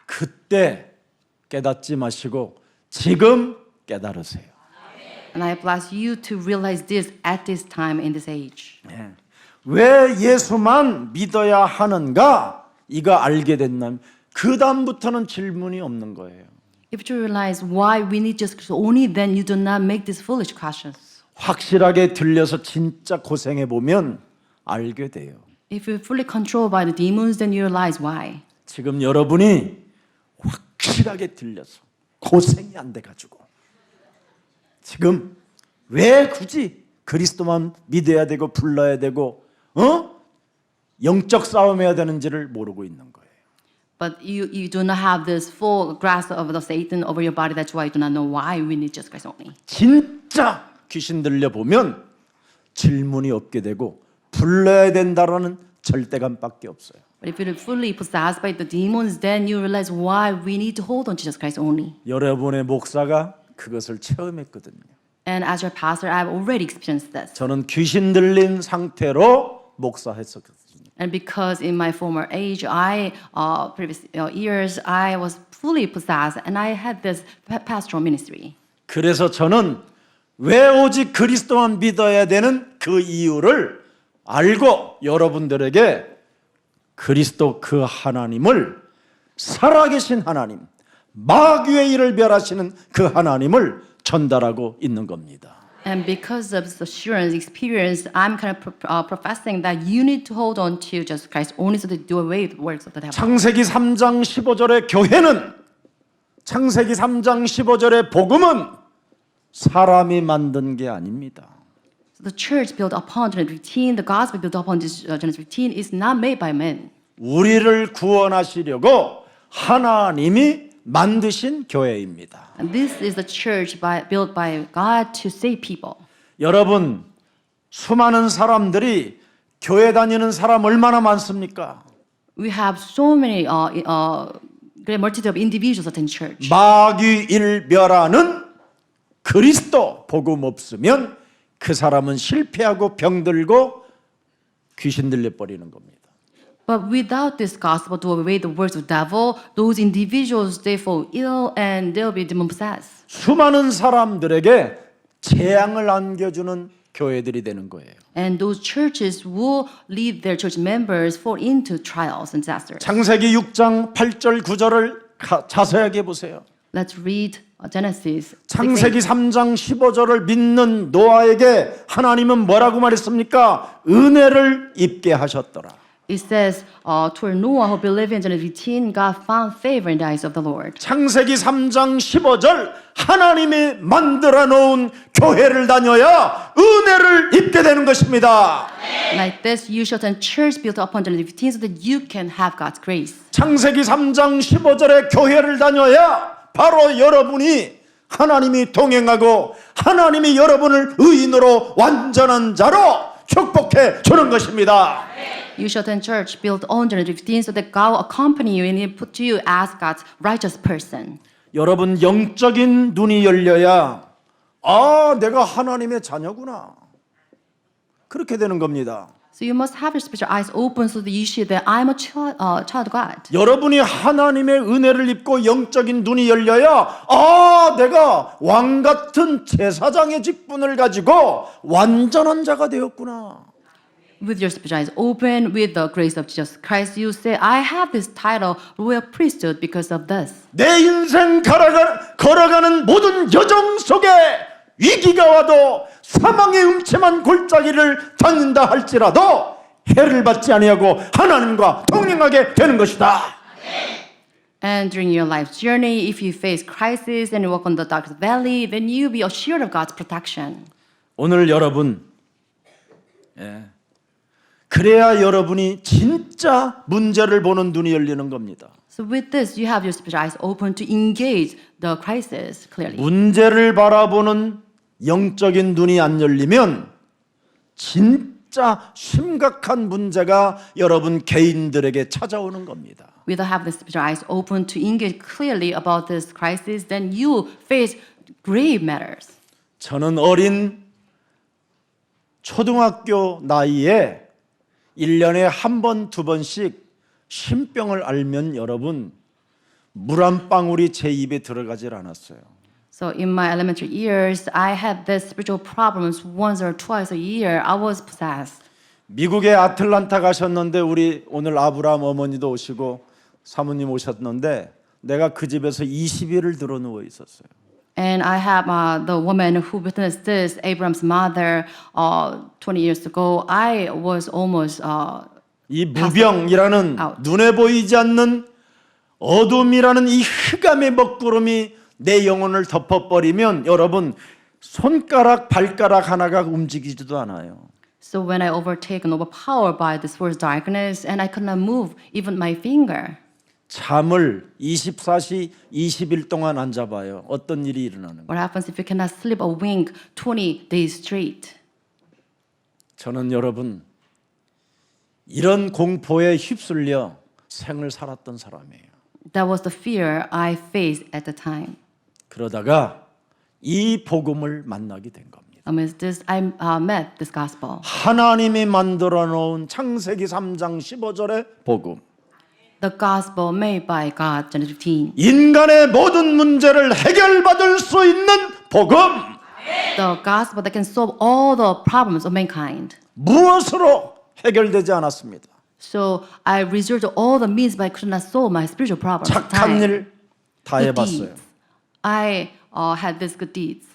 그때 깨닫지 마시고 지금 깨달으세요. And I bless you to realize this at this time in this age. 왜 예수만 믿어야 하는가? 이거 알게 된다면 그 다음부터는 질문이 없는 거예요. If you realize why we need Jesus Christ only, then you do not make these foolish questions. 확실하게 들려서 진짜 고생해 보면 알게 돼요. If you're fully controlled by the demons, then you realize why. 지금 여러분이 확실하게 들려서 고생이 안 돼가지고 지금 왜 굳이 그리스도만 믿어야 되고 불러야 되고 영적 싸움해야 되는지를 모르고 있는 거예요. But you do not have this full grasp of the Satan over your body. That's why you do not know why we need Jesus Christ only. 진짜 귀신 들려 보면 질문이 없게 되고 불러야 된다라는 절대감밖에 없어요. But if you're fully possessed by the demons, then you realize why we need to hold on Jesus Christ only. 여러분의 목사가 그것을 체험했거든요. And as your pastor, I've already experienced this. 저는 귀신 들린 상태로 목사했었거든요. And because in my former age, previous years, I was fully possessed, and I had this pastoral ministry. 그래서 저는 왜 오직 그리스도만 믿어야 되는 그 이유를 알고 여러분들에게 그리스도 그 하나님을 살아계신 하나님, 마귀의 일을 멸하시는 그 하나님을 전달하고 있는 겁니다. And because of this assurance experience, I'm kind of professing that you need to hold on to Jesus Christ only so that do away with the works of the devil. 창세기 3장 15절의 교회는 창세기 3장 15절의 복음은 사람이 만든 게 아닙니다. So the church built upon Genesis 15, the gospel built upon this Genesis 15 is not made by men. 우리를 구원하시려고 하나님이 만드신 교회입니다. And this is the church built by God to save people. 여러분, 수많은 사람들이 교회 다니는 사람 얼마나 많습니까? We have so many great multitude of individuals attend church. 마귀 일멸하는 그리스도 복음 없으면 그 사람은 실패하고 병들고 귀신 들려 버리는 겁니다. But without this gospel to away the works of the devil, those individuals they fall ill and they'll be demon possessed. 수많은 사람들에게 재앙을 안겨주는 교회들이 되는 거예요. And those churches will lead their church members fall into trials and disasters. 창세기 6장 8절 9절을 자세하게 보세요. Let's read Genesis. 창세기 3장 15절을 믿는 노아에게 하나님은 뭐라고 말했습니까? 은혜를 입게 하셨더라. It says, toward Noah who believed in Genesis 15, God found favor in the eyes of the Lord. 창세기 3장 15절 하나님이 만들어 놓은 교회를 다녀야 은혜를 입게 되는 것입니다. Like this, you shall attend church built upon Genesis 15 so that you can have God's grace. 창세기 3장 15절의 교회를 다녀야 바로 여러분이 하나님이 동행하고 하나님이 여러분을 의인으로 완전한 자로 축복해 주는 것입니다. You shall attend church built on Genesis 15 so that God will accompany you and He put you as God's righteous person. 여러분 영적인 눈이 열려야 내가 하나님의 자녀구나. 그렇게 되는 겁니다. So you must have your spiritual eyes open so that you see that I'm a child of God. 여러분이 하나님의 은혜를 입고 영적인 눈이 열려야 내가 왕 같은 제사장의 직분을 가지고 완전한 자가 되었구나. With your spiritual eyes open, with the grace of Jesus Christ, you say, I have this title, royal priesthood, because of this. 내 인생 걸어가는 모든 여정 속에 위기가 와도 사망의 음침한 골짜기를 닫는다 할지라도 해를 받지 아니하고 하나님과 동행하게 되는 것이다. And during your life's journey, if you face crisis and you walk on the darkest valley, then you'll be assured of God's protection. 오늘 여러분 그래야 여러분이 진짜 문제를 보는 눈이 열리는 겁니다. So with this, you have your spiritual eyes open to engage the crisis clearly. 문제를 바라보는 영적인 눈이 안 열리면 진짜 심각한 문제가 여러분 개인들에게 찾아오는 겁니다. Without having the spiritual eyes open to engage clearly about this crisis, then you face grave matters. 저는 어린 초등학교 나이에 1년에 한 번, 두 번씩 신병을 앓면 여러분 물 한 방울이 제 입에 들어가질 않았어요. So in my elementary years, I had these spiritual problems once or twice a year. I was possessed. 미국의 아틀란타 가셨는데 우리 오늘 아브라함 어머니도 오시고 사모님 오셨는데 내가 그 집에서 20일을 들어 누워 있었어요. And I have the woman who witnessed this, Abraham's mother, 20 years ago. I was almost 이 무병이라는 out. 눈에 보이지 않는 어둠이라는 이 흑암의 먹구름이 내 영혼을 덮어버리면 여러분 손가락 발가락 하나가 움직이지도 않아요. So when I overtaken, overpowered by this first darkness, and I could not move even my finger. 잠을 24시 20일 동안 안 잡아요. 어떤 일이 일어나는 거예요. What happens if you cannot sleep a wink 20 days straight? 저는 여러분 이런 공포에 휩쓸려 생을 살았던 사람이에요. That was the fear I faced at the time. 그러다가 이 복음을 만나게 된 겁니다. Amidst this, I met this gospel. 하나님이 만들어 놓은 창세기 3장 15절의 복음. The gospel made by God, Genesis 15. 인간의 모든 문제를 해결받을 수 있는 복음. The gospel that can solve all the problems of mankind. 무엇으로 해결되지 않았습니다. So I resorted to all the means, but I could not solve my spiritual problems. at the 착한 time. 일 다 Good 해봤어요. deeds. I had these good deeds.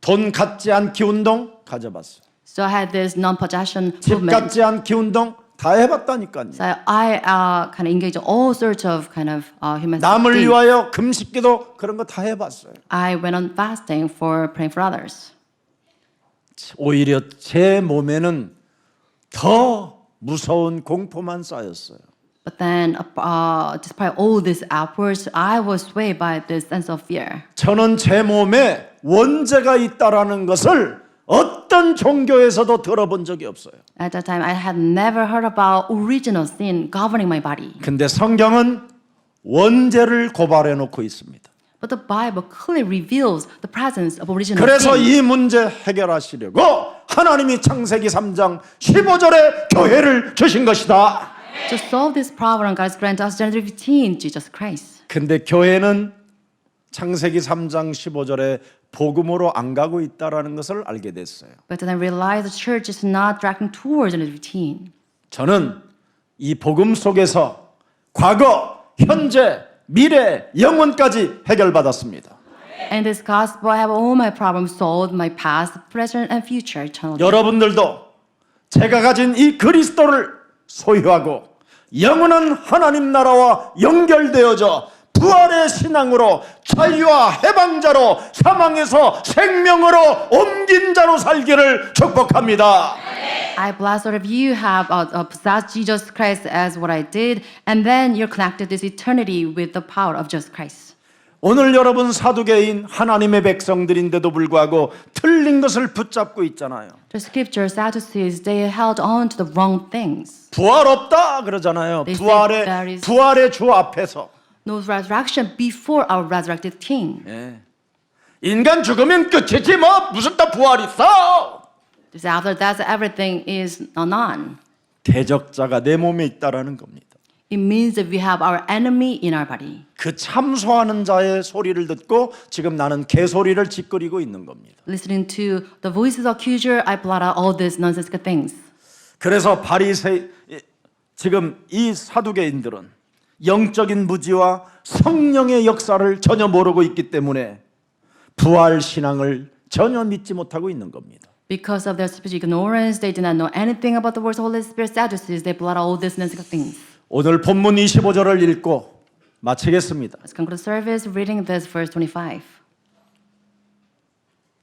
돈 갖지 않기 운동 가져봤어요. So I had this non-possession 집 movement. 갖지 않기 운동 다 해봤다니까요. So I kind of engaged in all sorts of kind of human 남을 things. 위하여 금식기도 그런 거 다 해봤어요. I went on fasting for praying for others. 오히려 제 몸에는 더 무서운 공포만 쌓였어요. But then, despite all these efforts, I was swayed by this sense of fear. 저는 제 몸에 원죄가 있다라는 것을 어떤 종교에서도 들어본 적이 없어요. At that time, I had never heard about original sin governing my body. 근데 성경은 원죄를 고발해 놓고 있습니다. But the Bible clearly reveals the presence of original 그래서 sin. 이 문제 해결하시려고 하나님이 창세기 3장 15절에 교회를 주신 것이다. To solve this problem, God granted us Genesis 15, Jesus Christ. 근데 교회는 창세기 3장 15절에 복음으로 안 가고 있다라는 것을 알게 됐어요. But then I realized the church is not tracking towards Genesis 15. 저는 이 복음 속에서 과거, 현재, 미래, 영원까지 해결받았습니다. And this gospel, I have all my problems solved, my past, present, and future eternally. 여러분들도 제가 가진 이 그리스도를 소유하고 영원한 하나님 나라와 연결되어져 부활의 신앙으로 자유와 해방자로 사망에서 생명으로 옮긴 자로 살기를 축복합니다. I bless all of you have possessed Jesus Christ as what I did, and then you're connected this eternity with the power of Jesus Christ. 오늘 여러분 사두개인 하나님의 백성들인데도 불구하고 틀린 것을 붙잡고 있잖아요. The scripture Sadducees, they held on to the wrong things. 부활 없다 그러잖아요. They say there is- 부활의 주 앞에서. No resurrection before our resurrected King. 예. 인간 죽으면 끝이지 뭐 무슨 또 부활 있어? After that, everything is none. 대적자가 내 몸에 있다라는 겁니다. It means that we have our enemy in our body. 그 참소하는 자의 소리를 듣고 지금 나는 개소리를 짓거리고 있는 겁니다. Listening to the voices of accuser, I blot out all these nonsensical things. 그래서 지금 이 사두개인들은 영적인 무지와 성령의 역사를 전혀 모르고 있기 때문에 부활 신앙을 전혀 믿지 못하고 있는 겁니다. Because of their spiritual ignorance, they do not know anything about the words of the Holy Spirit. Sadducees, they blot out all these nonsensical things. 오늘 본문 25절을 읽고 마치겠습니다. Let's conclude the service reading this verse 25.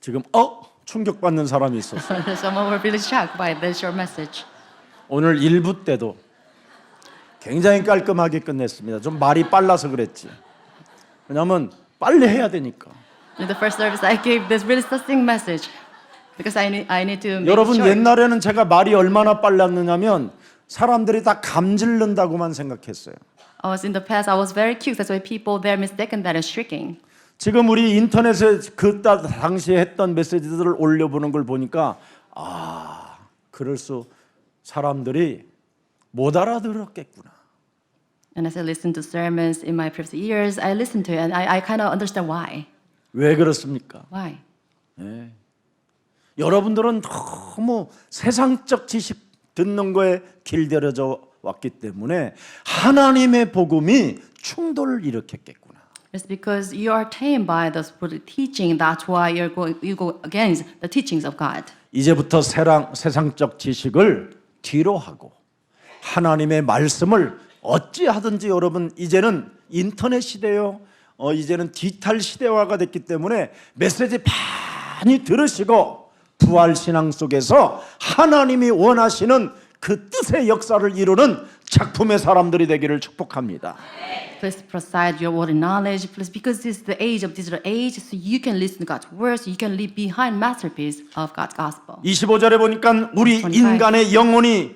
지금 충격받는 사람이 있었어요. Some were really shocked by this short message. 오늘 1부 때도 굉장히 깔끔하게 끝냈습니다. 좀 말이 빨라서 그랬지. 왜냐하면 빨리 해야 되니까. In the first service, I gave this really succinct message because I need to make it 여러분 short. 옛날에는 제가 말이 얼마나 빨랐느냐면 사람들이 다 감질른다고만 생각했어요. In the past, I was very cute. That's why people they're mistaken that as shrieking. 지금 우리 인터넷에 당시에 했던 메시지들을 올려보는 걸 보니까 그럴 수 사람들이 못 알아들었겠구나. And as I listened to sermons in my previous years, I listened to it and I kind of understand why. 왜 그렇습니까? Why? 여러분들은 너무 세상적 지식 듣는 거에 길들여져 왔기 때문에 하나님의 복음이 충돌을 일으켰겠구나. It's because you are tamed by the spiritual teaching. That's why you go against the teachings of God. 이제부터 세상적 지식을 뒤로 하고 하나님의 말씀을 어찌하든지 여러분 이제는 인터넷 시대요. 이제는 디지털 시대화가 됐기 때문에 메시지 많이 들으시고 부활 신앙 속에서 하나님이 원하시는 그 뜻의 역사를 이루는 작품의 사람들이 되기를 축복합니다. Please provide your word and knowledge, please, because this is the age of digital age, so you can listen to God's words, you can live behind masterpiece of God's gospel. 25절에 보니까 우리 25. 인간의 영혼이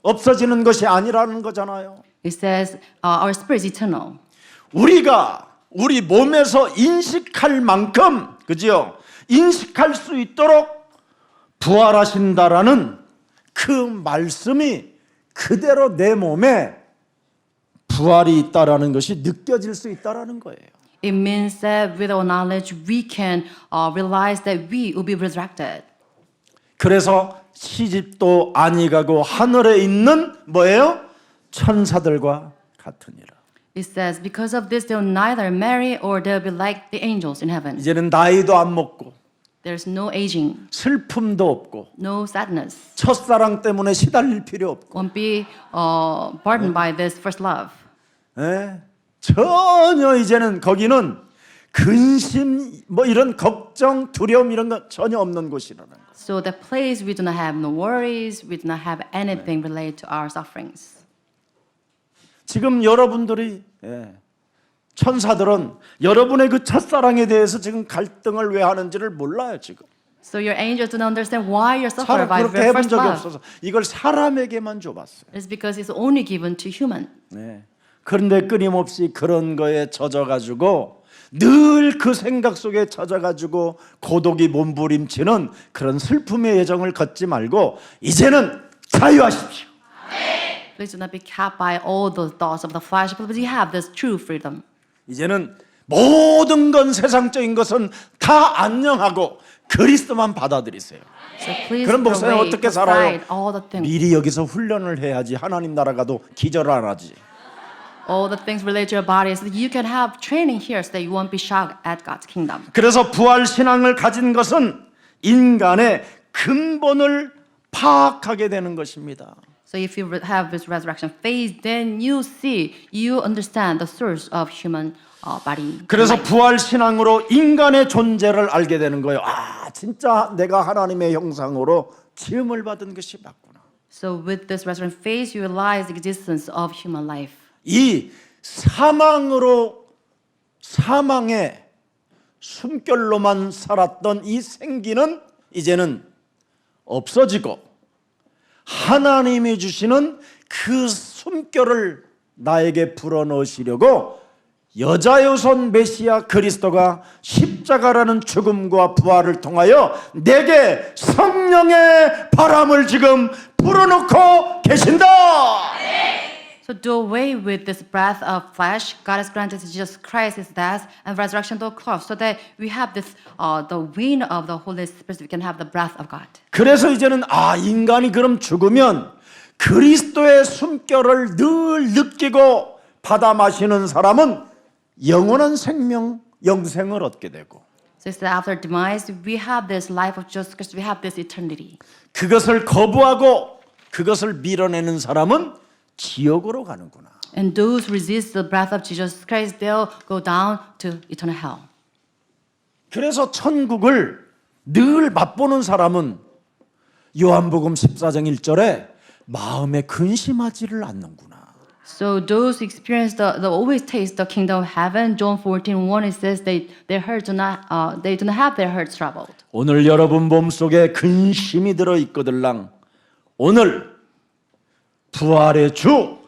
없어지는 것이 아니라는 거잖아요. It says our spirit is eternal. 우리가 우리 몸에서 인식할 만큼 그지요? 인식할 수 있도록 부활하신다라는 그 말씀이 그대로 내 몸에 부활이 있다라는 것이 느껴질 수 있다라는 거예요. It means that with our knowledge, we can realize that we will be resurrected. 그래서 시집도 아니 가고 하늘에 있는 뭐예요? 천사들과 같으니라. It says, because of this, they will neither marry or they'll be like the angels in heaven. 이제는 나이도 안 먹고 There's no aging, 슬픔도 없고 no sadness. 첫사랑 때문에 시달릴 필요 없고 Won't be burdened by this first love. 전혀 이제는 거기는 근심 뭐 이런 걱정 두려움 이런 거 전혀 없는 곳이라는 거. So the place we do not have no worries, we do not have anything related to our sufferings. 지금 여러분들이 천사들은 여러분의 그 첫사랑에 대해서 지금 갈등을 왜 하는지를 몰라요 지금. So your angels do not understand why you're suffering 사람 by 그렇게 your 해본 first 적이 love. 없어서 이걸 사람에게만 줘봤어요. It's because it's only given to human. 그런데 끊임없이 그런 거에 젖어가지고 늘 그 생각 속에 젖어가지고 고독이 몸부림치는 그런 슬픔의 여정을 걷지 말고 이제는 자유하십시오. Please do not be capped by all the thoughts of the flesh, but you have this true freedom. 이제는 모든 건 세상적인 것은 다 안녕하고 그리스도만 받아들이세요. So please 그럼 목사님 provide, 어떻게 살아요? provide all the things. 미리 여기서 훈련을 해야지 하나님 나라 가도 기절 안 하지. All the things related to your body, so that you can have training here, so that you won't be shocked at God's kingdom. 그래서 부활 신앙을 가진 것은 인간의 근본을 파악하게 되는 것입니다. So if you have this resurrection faith, then you understand the source of human body. 그래서 life. 부활 신앙으로 인간의 존재를 알게 되는 거예요. 진짜 내가 하나님의 형상으로 지음을 받은 것이 맞구나. So with this resurrection faith, you realize the existence of human life. 이 사망의 숨결로만 살았던 이 생기는 이제는 없어지고 하나님이 주시는 그 숨결을 나에게 불어넣으시려고 여자여손 메시아 그리스도가 십자가라는 죽음과 부활을 통하여 내게 성령의 바람을 지금 불어넣고 계신다. So do away with this breath of flesh. God has granted to Jesus Christ His death and resurrection to a cross, so that we have this the wind of the Holy Spirit. We can have the breath of God. 그래서 이제는 인간이 그럼 죽으면 그리스도의 숨결을 늘 느끼고 받아 마시는 사람은 영원한 생명, 영생을 얻게 되고 So it's that after demise, we have this life of Jesus Christ. We have this eternity. 그것을 거부하고 그것을 밀어내는 사람은 지옥으로 가는구나. And those who resist the breath of Jesus Christ, they'll go down to eternal hell. 그래서 천국을 늘 맛보는 사람은 요한복음 14장 1절에 마음에 근심하지를 않는구나. So those who experience the always taste the kingdom of heaven, John 14:1, it says their hearts they do not have their hearts troubled. 오늘 여러분 몸속에 근심이 들어 있거들랑 오늘 부활의 주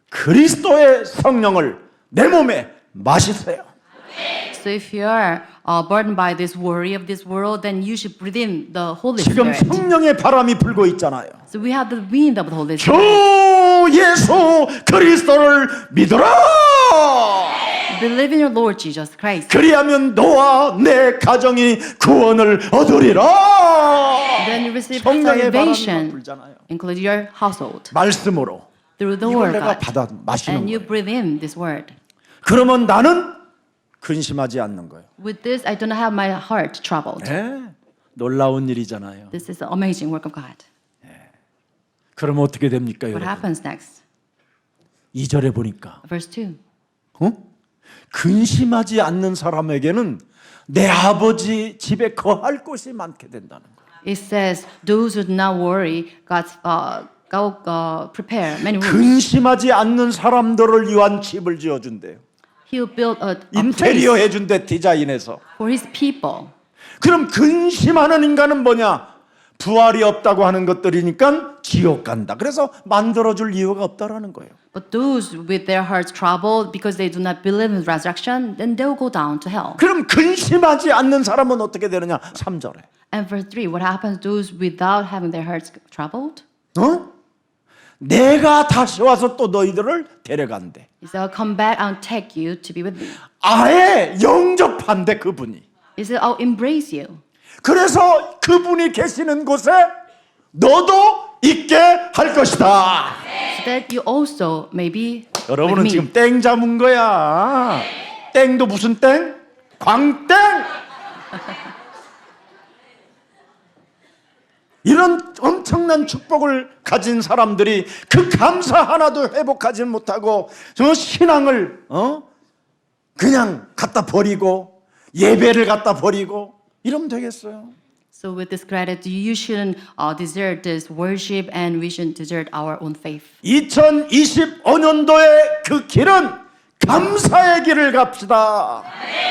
그리스도의 성령을 내 몸에 마시세요. So if you are burdened by this worry of this world, then you should breathe in the Holy 지금 Spirit. 성령의 바람이 불고 있잖아요. So we have the wind of the Holy 주 Spirit. 예수 그리스도를 믿어라. Believe in your Lord Jesus Christ. 그리하면 너와 내 가정이 구원을 얻으리라. Then you receive 성령의 바람이 salvation, 불잖아요. including your household, 말씀으로 through the 이걸 word 내가 God. 받아 마시는 And you 거예요. breathe in this word. 그러면 나는 근심하지 않는 거예요. With this, I do not have my heart troubled. 네? 놀라운 일이잖아요. This is an amazing work of God. 그러면 어떻게 됩니까, What 여러분? happens next? 2절에 보니까 Verse 2. 근심하지 않는 사람에게는 내 아버지 집에 거할 곳이 많게 된다는 거예요. It says, those who do not worry, God prepare many rooms. 근심하지 않는 사람들을 위한 집을 지어준대요. He'll build a 인테리어 place 해준대, 디자인해서. for his people. 그럼 근심하는 인간은 뭐냐? 부활이 없다고 하는 것들이니까 지옥 간다. 그래서 만들어줄 이유가 없다라는 거예요. But those with their hearts troubled because they do not believe in resurrection, then they'll go down to hell. 그럼 근심하지 않는 사람은 어떻게 되느냐? 3절에. And verse 3, what happens to those without having their hearts troubled? 내가 다시 와서 또 너희들을 데려간대. He said, I'll come back and take you to be with me. 아예 영접한대 그분이. He said, I'll embrace you. 그래서 그분이 계시는 곳에 너도 있게 할 것이다. So that you also may be with 여러분은 me. 지금 땡 잡은 거야. 땡도 무슨 땡? 광땡. 이런 엄청난 축복을 가진 사람들이 그 감사 하나도 회복하지 못하고 저 신앙을 그냥 갖다 버리고 예배를 갖다 버리고 이러면 되겠어요. So with this gratitude, you shouldn't desert this worship and we shouldn't desert our own faith. 2025년도의 그 길은 감사의 길을 갑시다.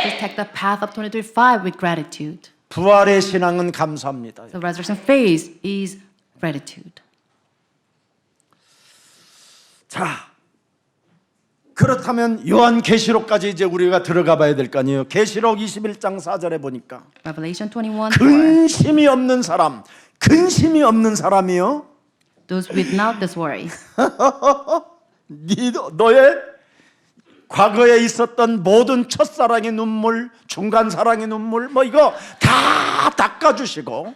Just take the path of 2025 with gratitude. 부활의 신앙은 감사합니다. The resurrection phase is gratitude. 자, 그렇다면 요한계시록까지 이제 우리가 들어가 봐야 될 거 아니에요. 계시록 21장 4절에 보니까 Revelation 21, 4. 근심이 없는 사람, 근심이 없는 사람이요. Those without this worry. 너의 과거에 있었던 모든 첫사랑의 눈물, 중간사랑의 눈물 뭐 이거 다 닦아주시고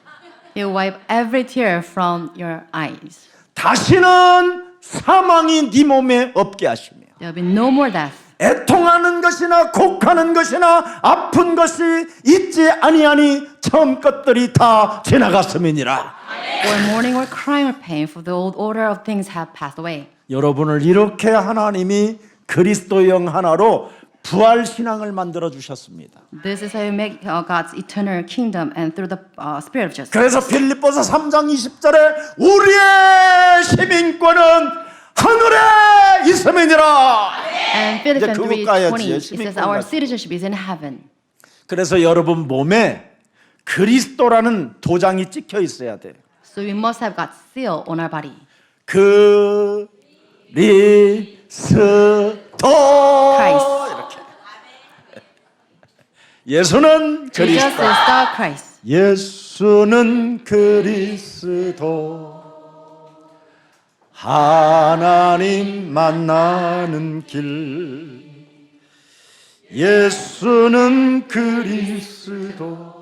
He'll wipe every tear from your eyes. 다시는 사망이 네 몸에 없게 하시며 There'll be no more death. 애통하는 것이나 곡하는 것이나 아픈 것이 있지 아니하니 처음 것들이 다 지나갔음이니라. Or mourning or crying or pain, for the old order of things have passed away. 여러분을 이렇게 하나님이 그리스도형 하나로 부활 신앙을 만들어 주셨습니다. This is how you make God's eternal kingdom and through the spirit of justice. 그래서 필립보서 3장 20절에 우리의 시민권은 하늘에 있음이니라. And Philippians 그거 3:20, 까야지. it says our citizenship is in heaven. 그래서 여러분 몸에 그리스도라는 도장이 찍혀 있어야 돼. So we must have God's seal on our body. 그리스도 Christ. 이렇게. 예수는 Jesus is 그리스도. the Christ. 예수는 그리스도. 하나님 만나는 길. 예수는 그리스도.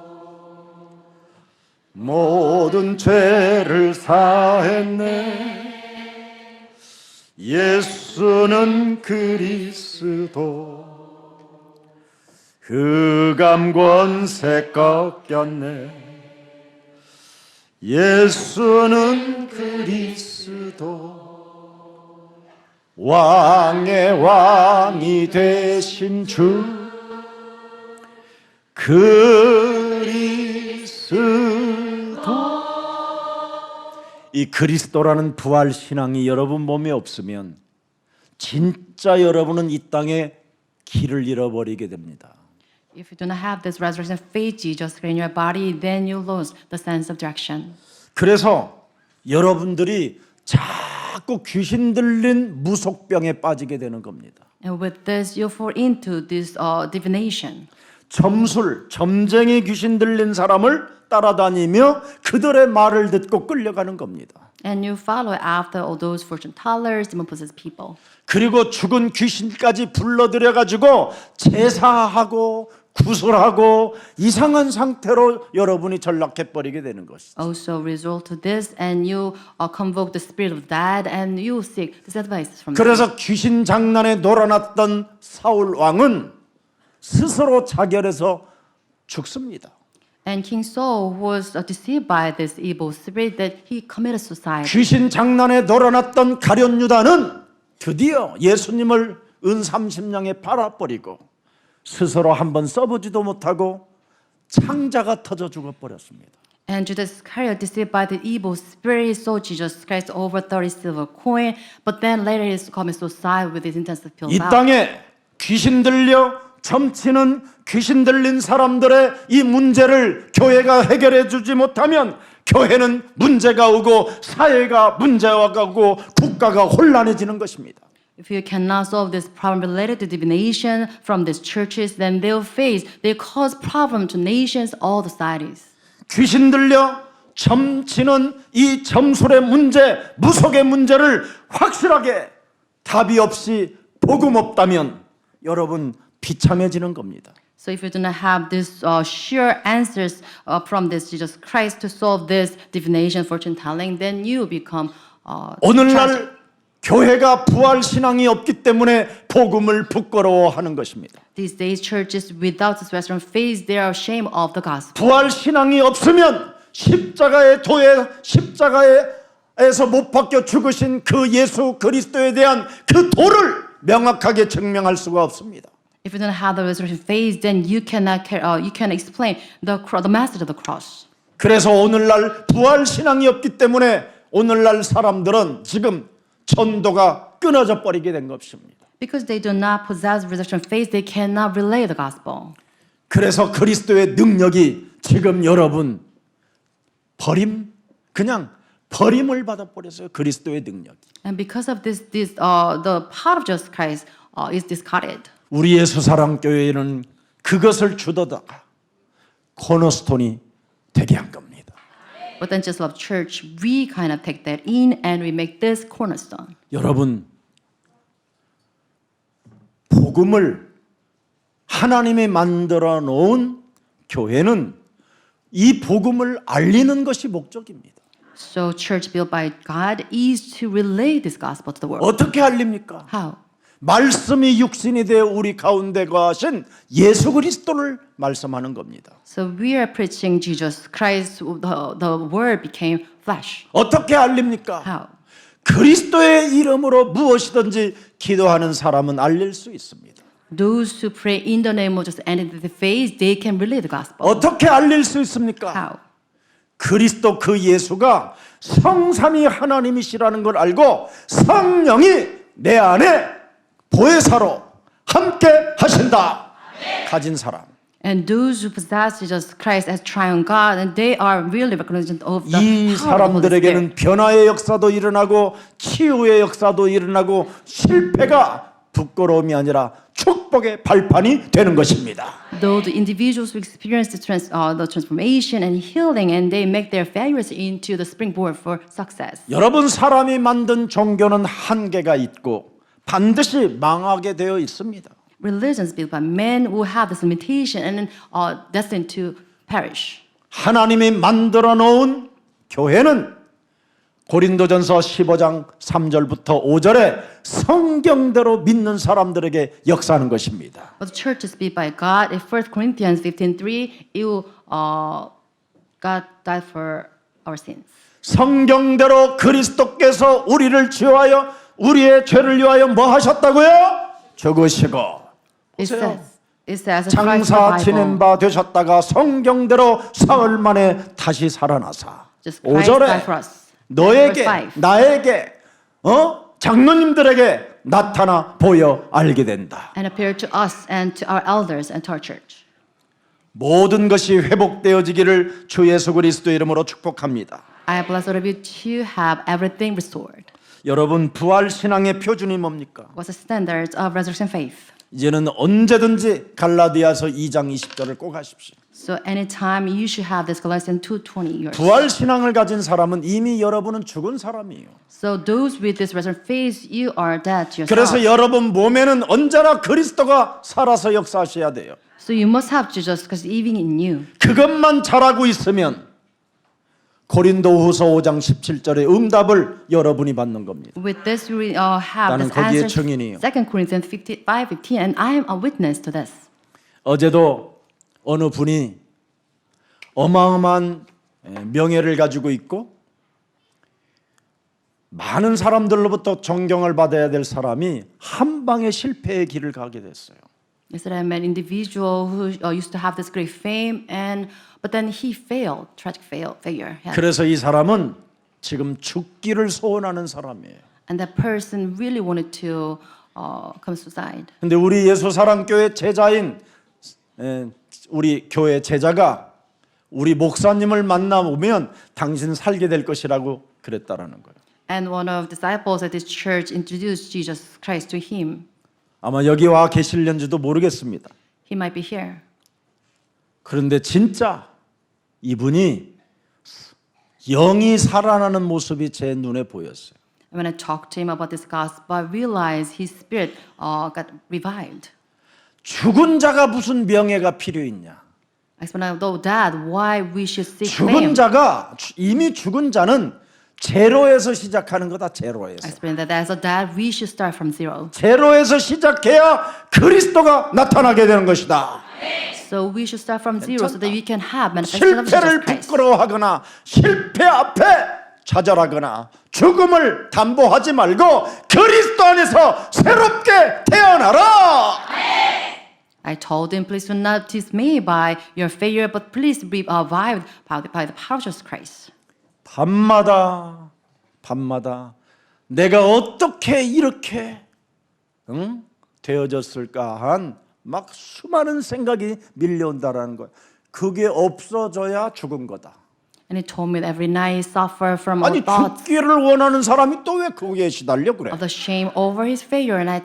모든 죄를 사했네. 예수는 그리스도. 흑암 권세 꺾였네. 예수는 그리스도. 왕의 왕이 되신 주 그리스도. 이 그리스도라는 부활 신앙이 여러분 몸에 없으면 진짜 여러분은 이 땅에 길을 잃어버리게 됩니다. If you do not have this resurrection faith, Jesus in your body, then you lose the sense of direction. 그래서 여러분들이 자꾸 귀신 들린 무속병에 빠지게 되는 겁니다. And with this, you fall into this divination. 점쟁이 귀신 들린 사람을 따라다니며 그들의 말을 듣고 끌려가는 겁니다. And you follow after all those fortune tellers, demon-possessed people. 그리고 죽은 귀신까지 불러들여 가지고 제사하고 구슬하고 이상한 상태로 여러분이 전락해 버리게 되는 것이죠. Also result to this, and you convoke the spirit of dead, and you seek this advice from them. 그래서 귀신 장난에 놀아났던 사울 왕은 스스로 자결해서 죽습니다. And King Saul was deceived by this evil spirit that he committed suicide. 귀신 장난에 놀아났던 가룟 유다는 드디어 예수님을 은 30냥에 팔아버리고 스스로 한번 써보지도 못하고 창자가 터져 죽어버렸습니다. And Judas Iscariot, deceived by the evil spirit, sold Jesus Christ over 30 silver coin, but then later he committed suicide with his intensive pill 이 vow. 땅에 귀신 들려 점치는 귀신 들린 사람들의 이 문제를 교회가 해결해 주지 못하면 교회는 문제가 오고 사회가 문제가 오고 국가가 혼란해지는 것입니다. If you cannot solve this problem related to divination from these churches, then they'll cause problem to nations, all the societies. 귀신 들려 점치는 이 점술의 문제, 무속의 문제를 확실하게 답이 없이 복음 없다면 여러분 비참해지는 겁니다. So if you do not have this sure answers from this Jesus Christ to solve this divination, fortune telling, then you become tragic. 오늘날 교회가 부활 신앙이 없기 때문에 복음을 부끄러워하는 것입니다. These days, churches without this resurrection faith, they are ashamed of the gospel. 부활 신앙이 없으면 십자가의 도에 십자가에서 못 박혀 죽으신 그 예수 그리스도에 대한 그 도를 명확하게 증명할 수가 없습니다. If you don't have the resurrection faith, then you cannot explain the message of the cross. 그래서 오늘날 부활 신앙이 없기 때문에 오늘날 사람들은 지금 전도가 끊어져 버리게 된 것입니다. Because they do not possess resurrection faith, they cannot relay the gospel. 그래서 그리스도의 능력이 지금 여러분 그냥 버림을 받아 버렸어요. 그리스도의 능력이. And because of this, the power of Jesus Christ is discarded. 우리 예수사랑 교회는 그것을 주도다가 코너스톤이 되게 한 겁니다. But then just love church, we kind of take that in and we make this cornerstone. 여러분 복음을 하나님이 만들어 놓은 교회는 이 복음을 알리는 것이 목적입니다. So church built by God is to relay this gospel to the world. 어떻게 알립니까? How? 말씀이 육신이 되어 우리 가운데 거하신 예수 그리스도를 말씀하는 겁니다. So we are preaching Jesus Christ. The word became flesh. 어떻게 알립니까? How? 그리스도의 이름으로 무엇이든지 기도하는 사람은 알릴 수 있습니다. Those who pray in the name of Jesus and in the faith, they can relay the gospel. 어떻게 알릴 수 있습니까? How? 그리스도 그 예수가 성삼위 하나님이시라는 걸 알고 성령이 내 안에 보혜사로 함께 하신다. 가진 사람. And those who possess Jesus Christ as triune God, and they are really recognizant of the 이 power of the Holy Spirit. 사람들에게는 변화의 역사도 일어나고 치유의 역사도 일어나고 실패가 부끄러움이 아니라 축복의 발판이 되는 것입니다. Though the individuals who experience the transformation and healing, and they make their failures into the springboard for success. 여러분 사람이 만든 종교는 한계가 있고 반드시 망하게 되어 있습니다. Religions built by men who have this limitation and destined to perish. 하나님이 만들어 놓은 교회는 고린도전서 15장 3절부터 5절에 성경대로 믿는 사람들에게 역사하는 것입니다. But the church is built by God. In 1 Corinthians 15:3, God died for our sins. 성경대로 그리스도께서 우리를 죄하여 우리의 죄를 위하여 뭐 하셨다고요? 죽으시고 It says 장사 지낸 바 되셨다가 성경대로 사흘 만에 다시 살아나사 Just Christ died for 5절에 us. 너에게, Verse 5. 나에게, 장로님들에게 나타나 보여 알게 된다. And appear to us and to our elders and to our church. 모든 것이 회복되어지기를 주 예수 그리스도 이름으로 축복합니다. I bless all of you to have everything restored. 여러분 부활 신앙의 표준이 뭡니까? What's the standards of resurrection faith? 이제는 언제든지 갈라디아서 2장 20절을 꼭 하십시오. So anytime you should have this Galatians 2:20 yours. 부활 신앙을 가진 사람은 이미 여러분은 죽은 사람이에요. So those with this resurrection faith, you are dead to yourself. 그래서 여러분 몸에는 언제나 그리스도가 살아서 역사하셔야 돼요. So you must have Jesus because living in you. 그것만 잘하고 있으면 고린도후서 5장 17절의 응답을 여러분이 받는 겁니다. With this, we have 나는 this 거기에 answer. 증인이에요. 2 Corinthians 5:15, and I am a witness to this. 어제도 어느 분이 어마어마한 명예를 가지고 있고 많은 사람들로부터 존경을 받아야 될 사람이 한 방에 실패의 길을 가게 됐어요. Yesterday, I met an individual who used to have this great fame, but then he failed, tragic failure. Yeah. 그래서 이 사람은 지금 죽기를 소원하는 사람이에요. And that person really wanted to commit suicide. 근데 우리 예수사랑교회 제자인 우리 교회 제자가 우리 목사님을 만나보면 당신 살게 될 것이라고 그랬다라는 거예요. And one of the disciples at this church introduced Jesus Christ to him. 아마 여기 와 계실는지도 모르겠습니다. He might be here. 그런데 진짜 이분이 영이 살아나는 모습이 제 눈에 보였어요. And when I talked to him about this gospel, I realized his spirit got revived. 죽은 자가 무슨 명예가 필요 있냐? I explained, though, Dad, why we should seek 죽은 fame. 자가 이미 죽은 자는 제로에서 시작하는 거다. I 제로에서. explained that as a dad, we should start from zero. 제로에서 시작해야 그리스도가 나타나게 되는 것이다. So we should start from zero so that we can have manifestation of Jesus 실패를 Christ. 부끄러워하거나 실패 앞에 좌절하거나 죽음을 담보하지 말고 그리스도 안에서 새롭게 태어나라. I told him, please do not dismay by your failure, but please be revived by the power of Jesus Christ. 밤마다 내가 어떻게 이렇게 되어졌을까 한 막 수많은 생각이 밀려온다라는 거예요. 그게 없어져야 죽은 거다. And he told me that every night he suffered from all 아니 thoughts 죽기를 원하는 사람이 또 왜 거기에 시달려 그래? of the shame over his failure. And I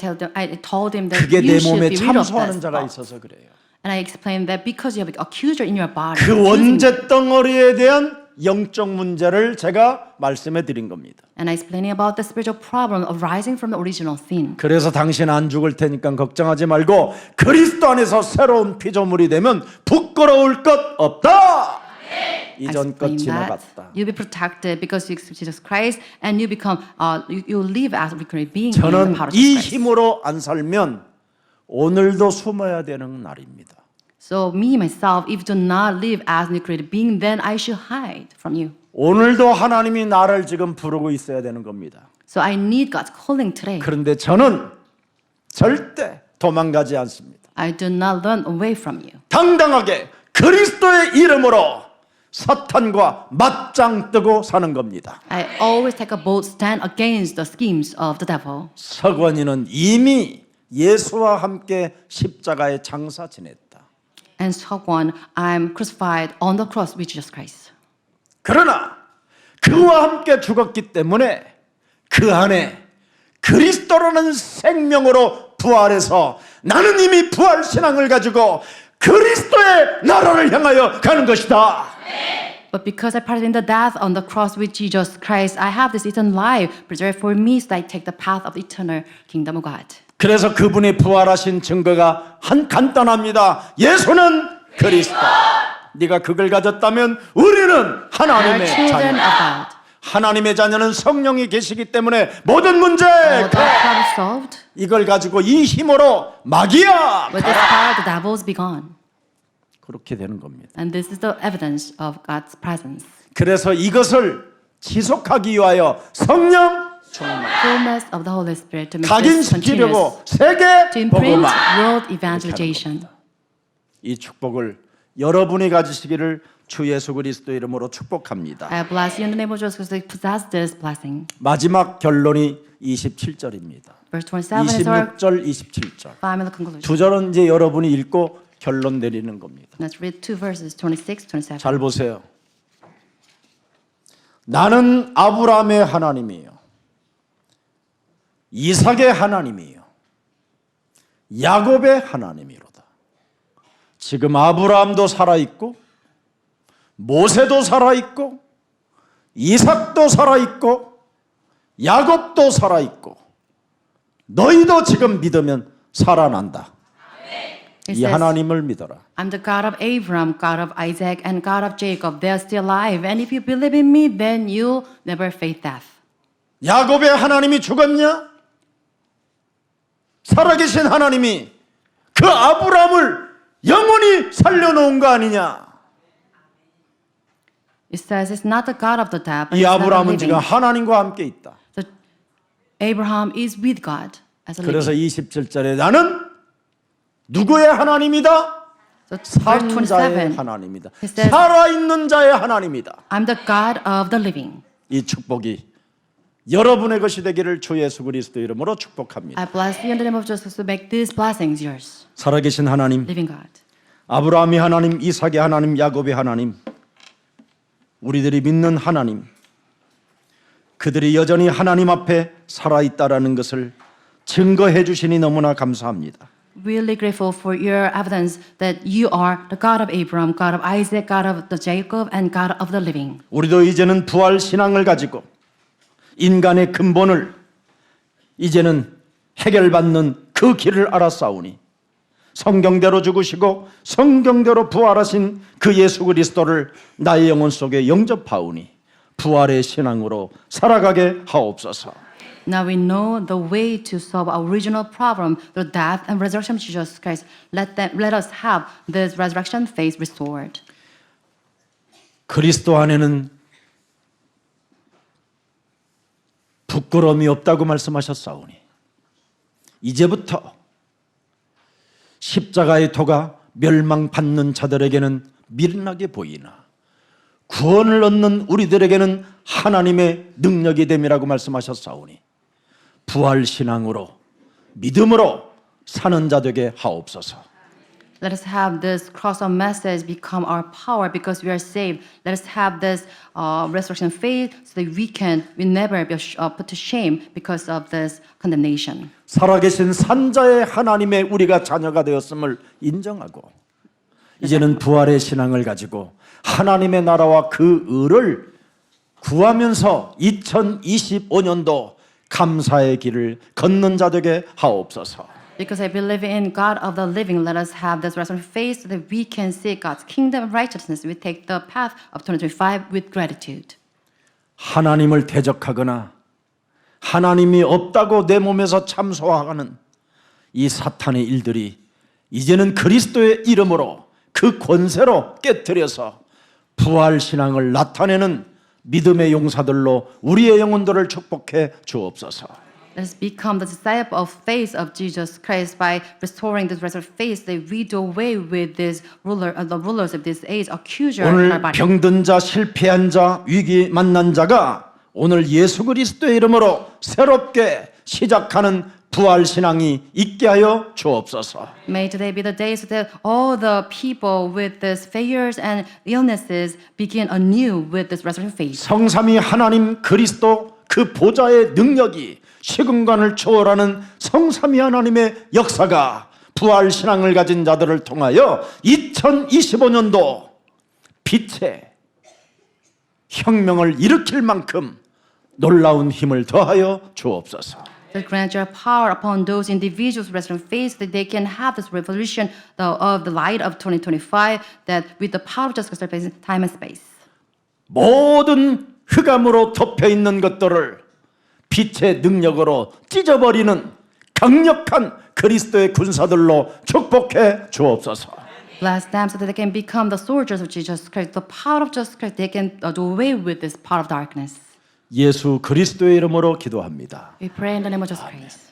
told him that 그게 you 내 should 몸에 be rid of 참소하는 this 자가 thought. 있어서 그래요. And I explained that because you have an accuser in your body, 그 accusing you. 원죄 덩어리에 대한 영적 문제를 제가 말씀해 드린 겁니다. And I explaining about the spiritual problem arising from the original sin. 그래서 당신 안 죽을 테니까 걱정하지 말고 그리스도 안에서 새로운 피조물이 되면 부끄러울 것 없다. 이전 것 Explain that 지나갔다. you'll be protected because you accept Jesus Christ, and you become you live as a recreated being in the 저는 power of 이 Jesus Christ. 힘으로 안 살면 오늘도 숨어야 되는 날입니다. So me myself, if do not live as a recreated being, then I should hide from you. 오늘도 하나님이 나를 지금 부르고 있어야 되는 겁니다. So I need God's calling today. 그런데 저는 절대 도망가지 않습니다. I do not run away from you. 당당하게 그리스도의 이름으로 사탄과 맞짱 뜨고 사는 겁니다. I always take a bold stand against the schemes of the devil. 서건이는 이미 예수와 함께 십자가에 장사 지냈다. And so on, I'm crucified on the cross with Jesus Christ. 그러나 그와 함께 죽었기 때문에 그 안에 그리스도라는 생명으로 부활해서 나는 이미 부활 신앙을 가지고 그리스도의 나라를 향하여 가는 것이다. But because I parted in the death on the cross with Jesus Christ, I have this eternal life preserved for me, so I take the path of the eternal kingdom of God. 그래서 그분이 부활하신 증거가 간단합니다. 예수는 그리스도. 네가 그걸 가졌다면 우리는 We are 하나님의 children 자녀. of God. 하나님의 자녀는 성령이 계시기 때문에 모든 문제 All the problem is solved. 이걸 가지고 이 힘으로 마귀야 With this power, the devils be gone. 그렇게 되는 겁니다. And this is the evidence of God's presence. 그래서 이것을 지속하기 위하여 성령 Fullness of the Holy Spirit to make this continuous. 각인시키려고 세계 To imprint 복음화 world evangelization. 이 축복을 여러분이 가지시기를 주 예수 그리스도 이름으로 축복합니다. I bless you in the name of Jesus Christ to possess this blessing. 마지막 결론이 27절입니다. Verse 27 is our 26절, 27절. final conclusion. 두 절은 이제 여러분이 읽고 결론 내리는 겁니다. Let's read two verses, 26, 27. 잘 보세요. 나는 아브라함의 하나님이요, 이삭의 하나님이요, 야곱의 하나님이로다. 지금 아브라함도 살아있고 모세도 살아있고 이삭도 살아있고 야곱도 살아있고 너희도 지금 믿으면 살아난다. It 이 says, 하나님을 믿어라. I'm the God of Abraham, God of Isaac, and God of Jacob. They are still alive. And if you believe in me, then you'll never face death. 야곱의 하나님이 죽었냐? 살아계신 하나님이 그 아브라함을 영원히 살려놓은 거 아니냐? It says it's not the God of the dead, but 이 it's not the 아브라함은 지금 living. 하나님과 함께 있다. So Abraham is with God as a 그래서 living. 27절에 나는 누구의 하나님이다? So verse 산자의 27, 하나님이다. It says- 살아있는 자의 하나님이다. I'm the God of the living. 이 축복이 여러분의 것이 되기를 주 예수 그리스도 이름으로 축복합니다. I bless you in the name of Jesus to make these blessings yours. 살아계신 하나님, Living God. 아브라함의 하나님, 이삭의 하나님, 야곱의 하나님, 우리들이 믿는 하나님, 그들이 여전히 하나님 앞에 살아있다라는 것을 증거해 주시니 너무나 감사합니다. Really grateful for your evidence that you are the God of Abraham, God of Isaac, God of the Jacob, and God of the living. 우리도 이제는 부활 신앙을 가지고 인간의 근본을 이제는 해결받는 그 길을 알았사오니 성경대로 죽으시고 성경대로 부활하신 그 예수 그리스도를 나의 영혼 속에 영접하오니 부활의 신앙으로 살아가게 하옵소서. Now we know the way to solve our original problem, the death and resurrection of Jesus Christ. Let us have this resurrection faith restored. 그리스도 안에는 부끄러움이 없다고 말씀하셨사오니 이제부터 십자가의 도가 멸망받는 자들에게는 미련하게 보이나 구원을 얻는 우리들에게는 하나님의 능력이 됨이라고 말씀하셨사오니 부활 신앙으로 믿음으로 사는 자 되게 하옵소서. Let us have this cross of message become our power because we are saved. Let us have this resurrection faith so that we never be put to shame because of this condemnation. 살아계신 산자의 하나님의 우리가 자녀가 되었음을 인정하고 이제는 부활의 신앙을 가지고 하나님의 나라와 그 의를 구하면서 2025년도 감사의 길을 걷는 자 되게 하옵소서. Because I believe in God of the living, let us have this resurrection faith so that we can seek God's kingdom of righteousness. We take the path of 2025 with gratitude. 하나님을 대적하거나 하나님이 없다고 내 몸에서 참소하는 이 사탄의 일들이 이제는 그리스도의 이름으로 그 권세로 깨뜨려서 부활 신앙을 나타내는 믿음의 용사들로 우리의 영혼들을 축복해 주옵소서. Let us become the disciple of faith of Jesus Christ by restoring this resurrection faith that we do away with this the rulers of this age, accuser in our 오늘 body. 병든 자, 실패한 자, 위기 만난 자가 오늘 예수 그리스도의 이름으로 새롭게 시작하는 부활 신앙이 있게 하여 주옵소서. May today be the day so that all the people with these failures and illnesses begin anew with this resurrection faith. 성삼위 하나님 그리스도 그 보좌의 능력이 시공간을 초월하는 성삼위 하나님의 역사가 부활 신앙을 가진 자들을 통하여 2025년도 빛의 혁명을 일으킬 만큼 놀라운 힘을 더하여 주옵소서. That grant your power upon those individuals resurrection faith that they can have this revolution of the light of 2025 that with the power of just time and space. 모든 흑암으로 덮여 있는 것들을 빛의 능력으로 찢어버리는 강력한 그리스도의 군사들로 축복해 주옵소서. Bless them so that they can become the soldiers of Jesus Christ. The power of Jesus Christ, they can do away with this power of darkness. 예수 그리스도의 이름으로 기도합니다. We pray in the name of Jesus Christ.